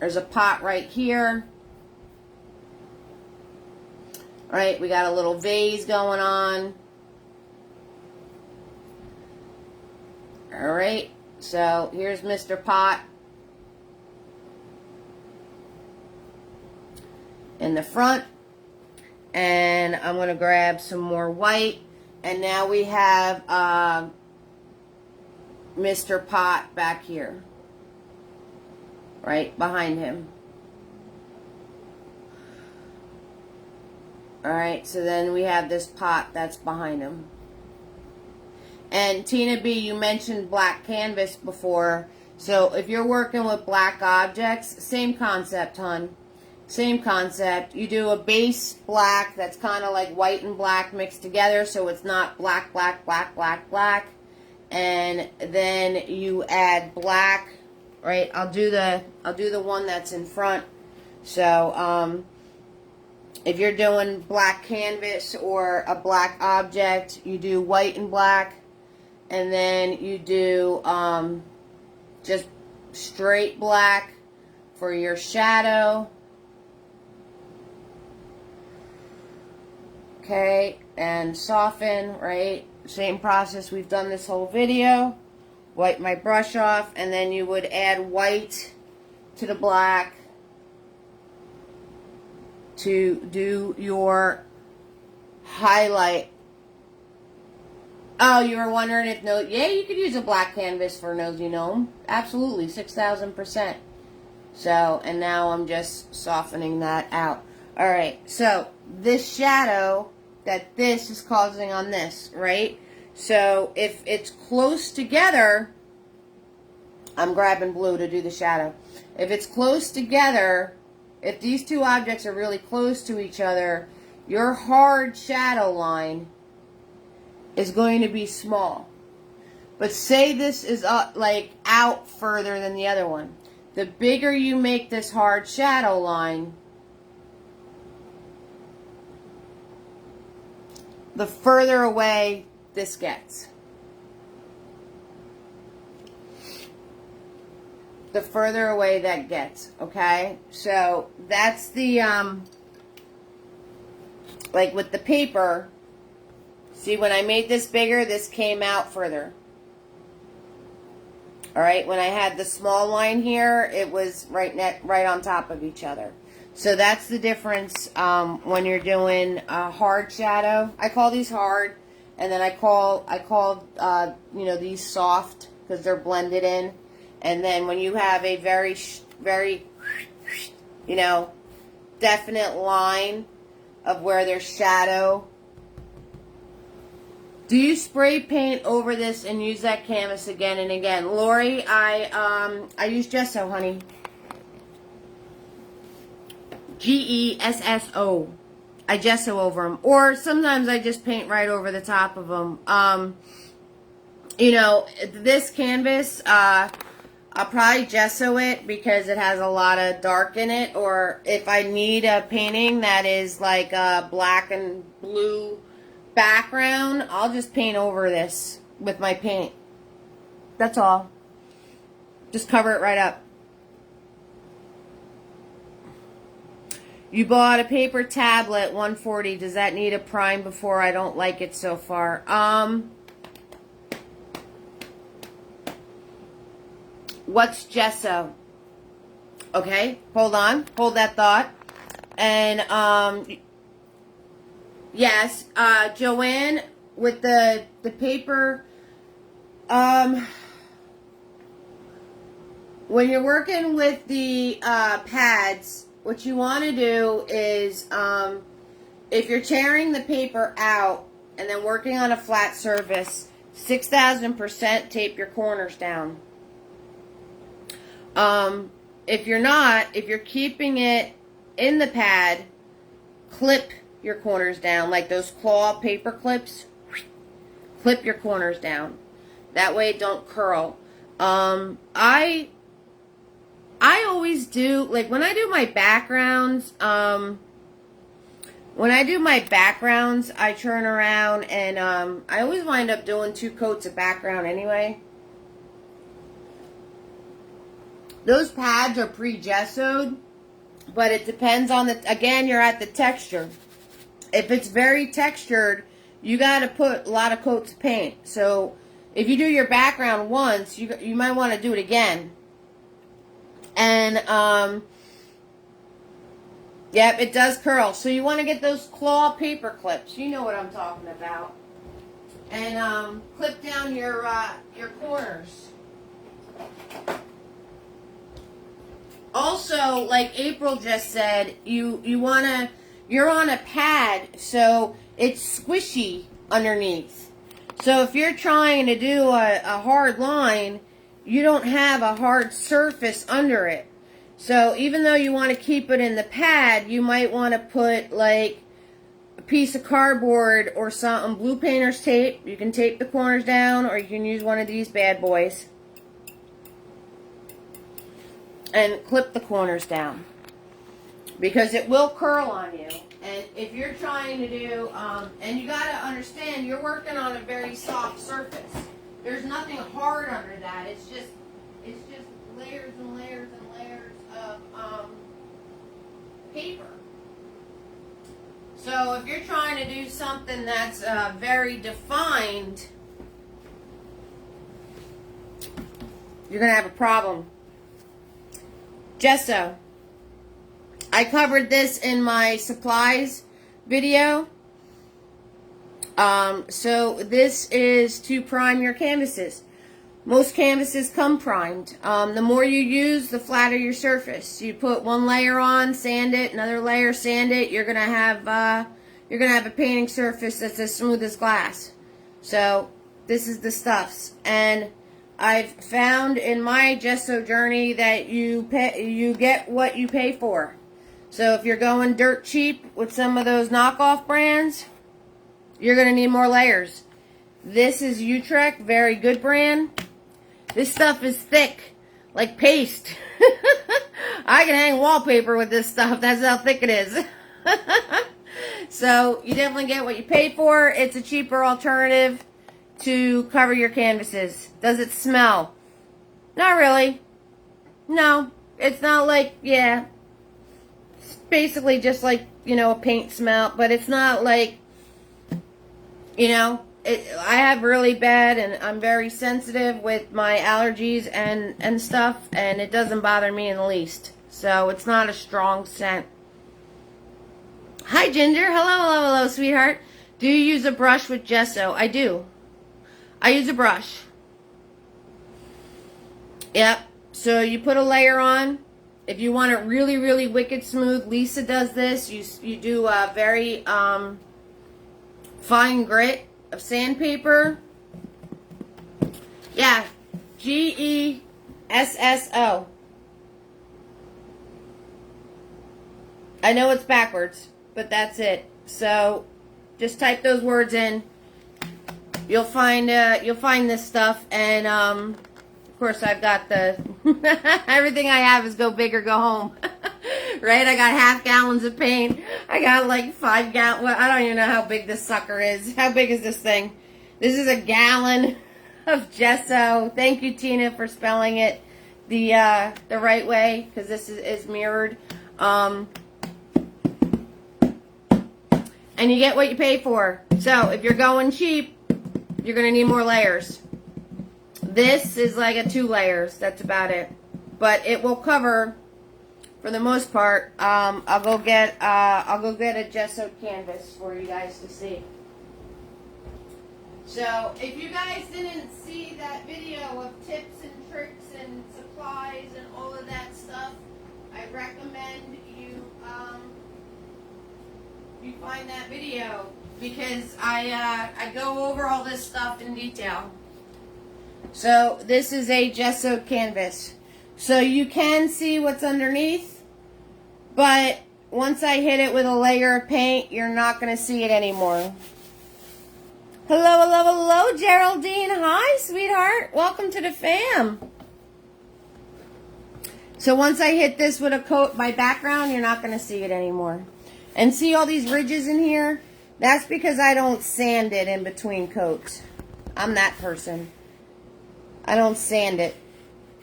there's a pot right here. All right, we got a little vase going on. All right, so here's Mr. Pot in the front. And I'm going to grab some more white. And now we have Mr. Pot back here, right behind him. Alright, so then we have this pot that's behind him. And Tina B, you mentioned black canvas before. So if you're working with black objects, same concept, hon. Same concept. You do a base black that's kind of like white and black mixed together, so it's not black, black, black, black, black. And then you add black, right? I'll do the one that's in front. So, if you're doing black canvas or a black object, you do white and black, and then you do just straight black for your shadow. Okay, and soften, right? Same process we've done this whole video. Wipe my brush off, and then you would add white to the black to do your highlight. Oh, you were wondering if yeah, you could use a black canvas for Nosy Gnome. Absolutely, 6,000%. So, and now I'm just softening that out. Alright, so this shadow that this is causing on this, right? So, if it's close together, I'm grabbing blue to do the shadow. If it's close together, if these two objects are really close to each other, your hard shadow line is going to be small. But say this is like out further than the other one. The bigger you make this hard shadow line, the further away this gets. The further away that gets, okay? So that's the, like with the paper, see when I made this bigger, this came out further. Alright, when I had the small line here, it was right on top of each other. So that's the difference when you're doing a hard shadow. I call these hard, and then I call you know, these soft because they're blended in. And then when you have a very, you know, definite line of where there's shadow. Do you spray paint over this and use that canvas again and again? Lori, I use gesso, honey. Gesso. I gesso over them. Or sometimes I just paint right over the top of them. You know, this canvas, I'll probably gesso it because it has a lot of dark in it. Or if I need a painting that is like a black and blue background, I'll just paint over this with my paint. That's all. Just cover it right up. You bought a paper tablet, 140. Does that need a prime before? I don't like it so far. What's gesso? Okay, hold on. Hold that thought. And, yes, Joanne, with the paper, when you're working with the pads, what you want to do is, if you're tearing the paper out and then working on a flat surface, 6,000% tape your corners down. If you're not, if you're keeping it in the pad, clip your corners down, like those claw paper clips. Clip your corners down. That way it don't curl. I always do, like when I do my backgrounds, I turn around and I always wind up doing 2 coats of background anyway. Those pads are pre-gessoed, but it depends on again, you're at the texture. If it's very textured, you got to put a lot of coats of paint. So if you do your background once, you might want to do it again. And yep, it does curl. So you want to get those claw paper clips. You know what I'm talking about. And clip down your corners. Also, like April just said, you're on a pad, so it's squishy underneath. So if you're trying to do a hard line, you don't have a hard surface under it. So even though you want to keep it in the pad, you might want to put like a piece of cardboard or something, blue painter's tape. You can tape the corners down, or you can use one of these bad boys and clip the corners down, because it will curl on you. And if you're trying to do, and you got to understand, you're working on a very soft surface. There's nothing hard under that. It's just layers and layers and layers of paper. So if you're trying to do something that's very defined, you're going to have a problem. Gesso. I covered this in my supplies video. So this is to prime your canvases. Most canvases come primed. The more you use, the flatter your surface. You put one layer on, sand it, another layer, sand it. You're gonna have a painting surface that's as smooth as glass. So this is the stuffs, and I've found in my gesso journey that you get what you pay for. So if you're going dirt cheap with some of those knockoff brands, you're going to need more layers. This is Utrecht, very good brand. This stuff is thick, like paste. I can hang wallpaper with this stuff. That's how thick it is. So you definitely get what you pay for. It's a cheaper alternative to cover your canvases. Does it smell? Not really. No, it's not like, yeah. It's basically just like, a paint smell, but it's not like, I have really bad, and I'm very sensitive with my allergies and stuff, and it doesn't bother me in the least. So it's not a strong scent. Hi, Ginger. Hello, sweetheart. Do you use a brush with gesso? I do. I use a brush. Yep. So you put a layer on. If you want it really, really wicked smooth, Lisa does this. You do a very fine grit of sandpaper. Yeah. Gesso. I know it's backwards, but that's it. So just type those words in. You'll find this stuff, and of course I've got the everything I have is go big or go home. Right? I got half gallons of paint. I got like 5 gallons. Well, I don't even know how big this sucker is. How big is this thing? This is a gallon of gesso. Thank you, Tina, for spelling it the right way, because this is mirrored. And you get what you pay for. So if you're going cheap, you're going to need more layers. This is like a 2 layers. That's about it. But it will cover, for the most part. I'll go get a gesso canvas for you guys to see. So if you guys didn't see that video of tips and tricks and supplies and all of that stuff, I recommend you find that video, because I go over all this stuff in detail. So this is a gesso canvas. So you can see what's underneath, but once I hit it with a layer of paint, you're not going to see it anymore. Hello, hello, hello, Geraldine. Hi, sweetheart. Welcome to the fam. So once I hit this with a coat, my background, you're not going to see it anymore. And see all these ridges in here? That's because I don't sand it in between coats. I'm that person. I don't sand it.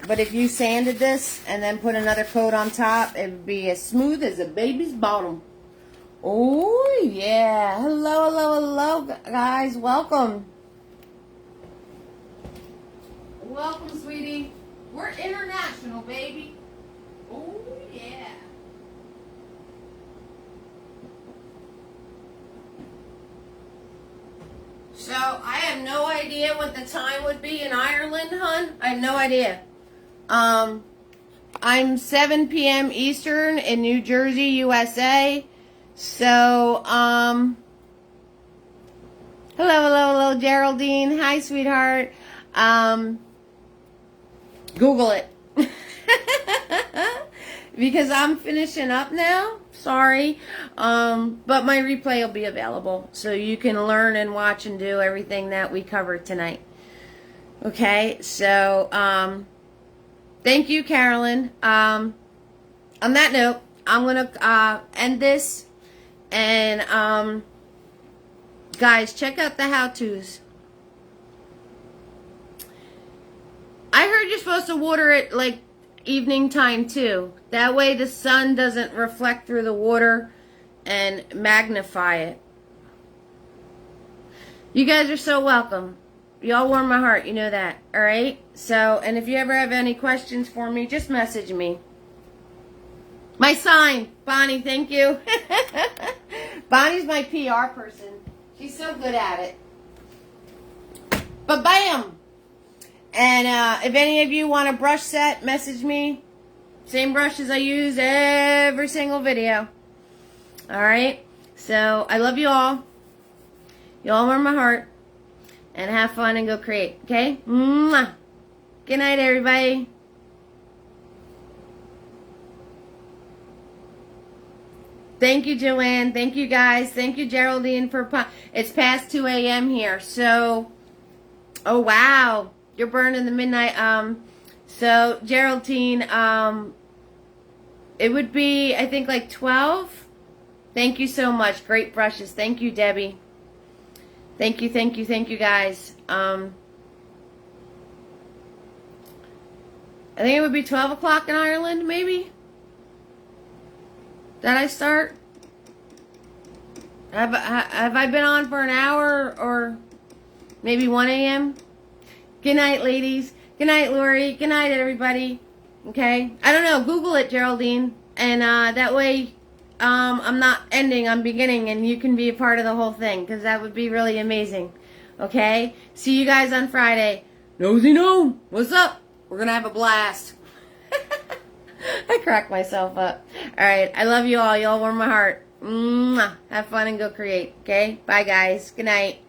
But if you sanded this and then put another coat on top, it would be as smooth as a baby's bottom. Oh, yeah. Hello, hello, hello, guys. Welcome. Welcome, sweetie. We're international, baby. Oh, yeah. So, I have no idea what the time would be in Ireland, hon. I have no idea. I'm 7 p.m. Eastern in New Jersey, USA. So, hello, hello, Geraldine. Hi, sweetheart. Google it. Because I'm finishing up now. Sorry. But my replay will be available. So you can learn and watch and do everything that we covered tonight. Okay, so, thank you, Carolyn. On that note, I'm going to end this. And, guys, check out the how-tos. I heard you're supposed to water it, like, evening time, too. That way the sun doesn't reflect through the water and magnify it. You guys are so welcome. Y'all warm my heart, you know that, alright? So, and if you ever have any questions for me, just message me. My sign, Bonnie, thank you. Bonnie's my PR person. She's so good at it. But bam! And if any of you want a brush set, message me. Same brushes I use every single video. Alright? So, I love you all. You all warm my heart. And have fun and go create. Okay? Mwah. Good night, everybody. Thank you, Joanne. Thank you, guys. Thank you, Geraldine, for... It's past 2 a.m. here. So... Oh, wow. You're burning the midnight. So, Geraldine, it would be, I think, like 12. Thank you so much. Great brushes. Thank you, Debbie. Thank you, thank you, thank you, guys. I think it would be 12 o'clock in Ireland, maybe? Did I start? Have I been on for an hour or maybe 1 a.m.? Good night, ladies. Good night, Lori. Good night, everybody. Okay? I don't know. Google it, Geraldine. And that way... I'm not ending, I'm beginning, and you can be a part of the whole thing, because that would be really amazing. Okay? See you guys on Friday. Nosy no! What's up? We're gonna have a blast. I crack myself up. Alright, I love you all. You all warm my heart. Mwah. Have fun and go create. Okay? Bye, guys. Good night.